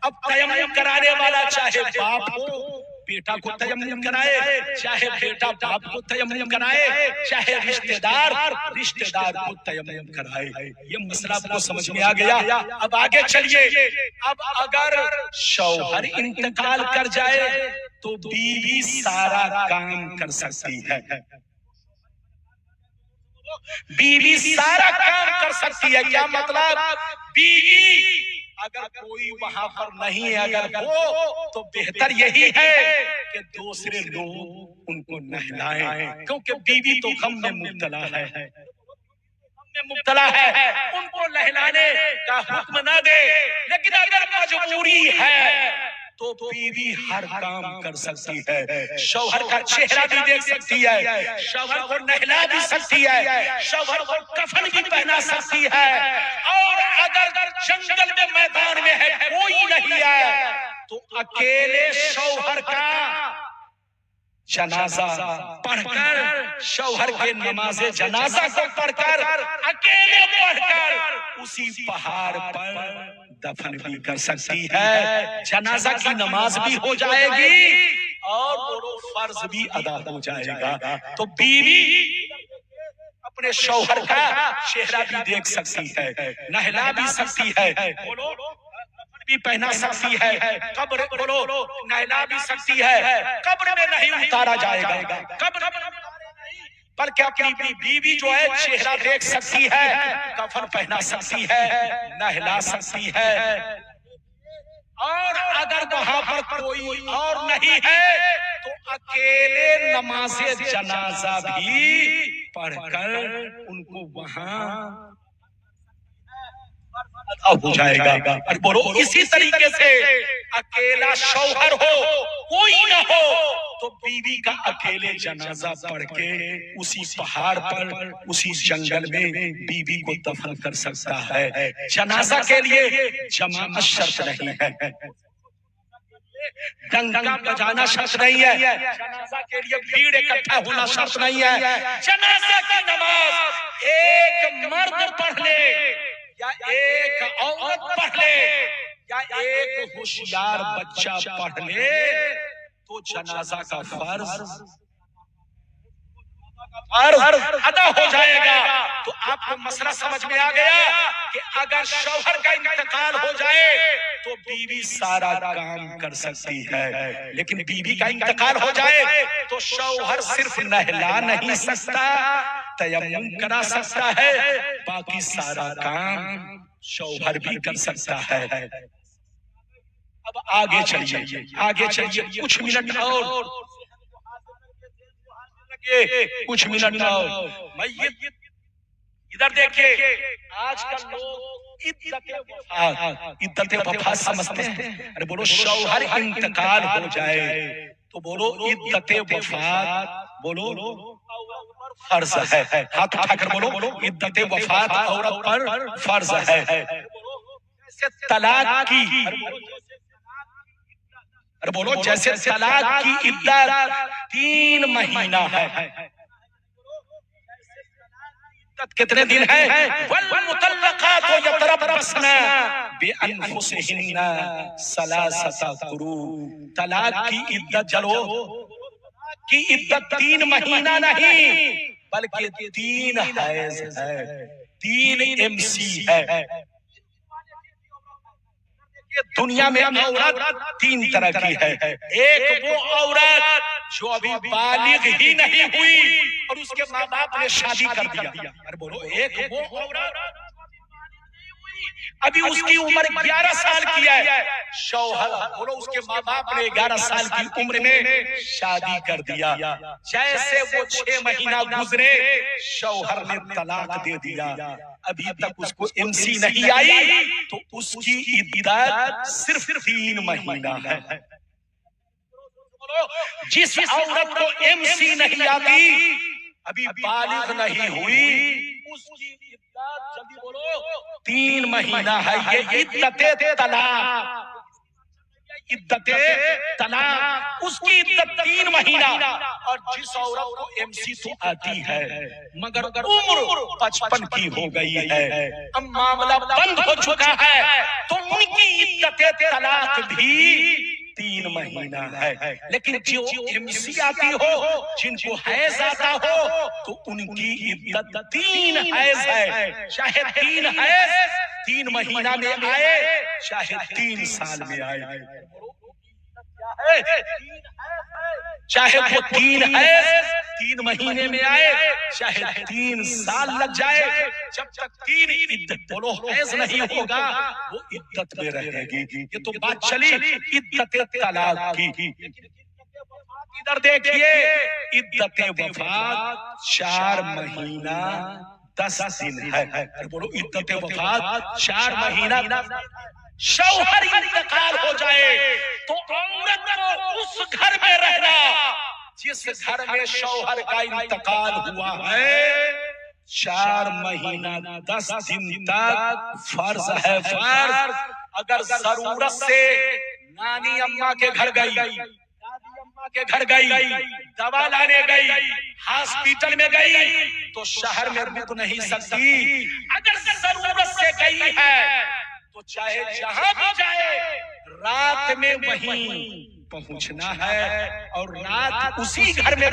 اب تیمم کرانے والا چاہے باپ ہو، بیٹا کو تیمم کرائے، چاہے بیٹا باپ کو تیمم کرائے، چاہے رشتہ دار کو تیمم کرائے۔ یہ مسئلہ آپ کو سمجھ میں آ گیا؟ اب آگے چلیے، اب اگر شوہر انتقال کر جائے تو بیوی سارا کام کر سکتی ہے، بیوی سارا کام کر سکتی ہے۔ کیا مطلب؟ بیوی اگر کوئی وہاں پر نہیں ہے، اگر ہو تو بہتر یہی ہے کہ دوسرے لوگ ان کو نہلائیں، کیونکہ بیوی تو غم میں مبتلا ہے، میں مبتلا ہے ان کو نہلانے کا حکم نہ دے، لیکن اگر مجبوری ہے تو بیوی ہر کام کر سکتی ہے، شوہر کا چہرہ بھی دیکھ سکتی ہے، شوہر کو نہلا بھی سکتی ہے، شوہر کو کفن بھی پہنا سکتی ہے، اور اگر جنگل میں میدان میں ہے کوئی نہیں ہے تو اکیلے شوہر کا جنازہ پڑھ کر، شوہر کے نماز جنازہ کو پڑھ کر، اکیلے پڑھ کر اسی پہاڑ پر دفن بھی کر سکتی ہے، جنازہ کی نماز بھی ہو جائے گی اور وہ فرض بھی ادا ہو جائے گا۔ تو بیوی اپنے شوہر کا چہرہ بھی دیکھ سکتی ہے، نہلا بھی سکتی ہے، بھی پہنا سکتی ہے، قبر بولو نہلا بھی سکتی ہے، قبر میں نہیں اتارا جائے گا، قبر بلکہ اپنی بیوی جو ہے چہرہ دیکھ سکتی ہے، کفن پہنا سکتی ہے، نہلا سکتی ہے، اور اگر وہاں پر کوئی اور نہیں ہے تو اکیلے نماز جنازہ بھی پڑھ کر ان کو وہاں ہو جائے گا۔ اور بولو اسی طریقے سے اکیلا شوہر ہو کوئی نہ ہو تو بیوی کا اکیلے جنازہ پڑھ کے اسی پہاڑ پر اسی جنگل میں بیوی کو دفن کر سکتا ہے۔ جنازہ کے لیے جماعت شرط نہیں ہے، ڈنگا بجانا شرط نہیں ہے، جنازہ کے لیے بھیڑ اکٹھا ہونا شرط نہیں ہے، جنازہ کی نماز ایک مرد پڑھ لے یا ایک عورت پڑھ لے یا ایک ہوشیار بچہ پڑھ لے تو جنازہ کا فرض ادا ہو جائے گا۔ تو آپ کو مسئلہ سمجھ میں آ گیا کہ اگر شوہر کا انتقال ہو جائے تو بیوی سارا کام کر سکتی ہے، لیکن بیوی کا انتقال ہو جائے تو شوہر صرف نہلا نہیں سکتا، تیمم کرا سکتا ہے، باقی سارا کام شوہر بھی کر سکتا ہے۔ اب آگے چلیے کچھ منٹ اور، کچھ منٹ اور ادھر دیکھیں، آج کل لوگ عدت وفات سمجھتے ہیں۔ ارے بولو شوہر انتقال ہو جائے تو بولو عدت وفات بولو فرض ہے، ہاتھ اٹھا کر بولو عدت وفات عورت پر فرض ہے۔ طلاق کی ارے بولو جیسے طلاق کی عدت 3 مہینہ ہے، کتنے دن ہے؟ والمطلقات یتربصن بانفسہن ثلاثۃ قروء، طلاق کی عدت جلو کی عدت 3 مہینہ نہیں بلکہ 3 حیض ہے، 3 MC ہے۔ دنیا میں عورت 3 طرح کی ہے، ایک وہ عورت جو ابھی بالغ ہی نہیں ہوئی اور اس کے ماں باپ نے شادی کر دیا، اور بولو ایک وہ عورت ابھی اس کی عمر 11 سال کی ہے، شوہر بولو اس کے ماں باپ نے 11 سال کی عمر میں شادی کر دیا، جیسے وہ 6 مہینہ گزرے شوہر نے طلاق دے دیا، ابھی تک اس کو MC نہیں آئی تو اس کی عدت صرف 3 مہینہ ہے۔ جس عورت کو MC نہیں آتی ابھی بالغ نہیں ہوئی اس کی عدت جلدی بولو 3 مہینہ ہے، یہ عدت طلاق، عدت طلاق اس کی عدت 3 مہینہ۔ اور جس عورت کو MC تو آتی ہے مگر عمر 55 کی ہو گئی ہے، اب معاملہ بند ہو چکا ہے تو ان کی عدت طلاق بھی 3 مہینہ ہے، لیکن جو MC آتی ہو جن کو حیض آتا ہو تو ان کی عدت 3 حیض ہے، چاہے 3 حیض 3 مہینہ میں آئے چاہے 3 سال میں آئے، چاہے وہ 3 حیض 3 مہینے میں آئے چاہے 3 سال لگ جائے، جب تک 3 عدت بولو حیض نہیں ہوگا وہ عدت میں رہے گی۔ یہ تو بات چلی عدت طلاق کی۔ ادھر دیکھیے عدت وفات 4 مہینہ 10 دن ہے. بولو عدت وفات 4 مہینہ. شوہر انتقال ہو جائے تو عورت کو اس گھر میں رہنا جس گھر میں شوہر کا انتقال ہوا ہے 4 مہینہ 10 دن تک فرض ہے. فرض اگر ضرورت سے نانی اماں کے گھر گئی، دادی اماں کے گھر گئی، دوا لانے گئی، ہاسپٹل میں گئی تو شہر میں رک نہیں سکتی. اگر ضرورت سے گئی ہے تو چاہے جہاں بھی جائے رات میں وہیں پہنچنا ہے اور رات اسی گھر میں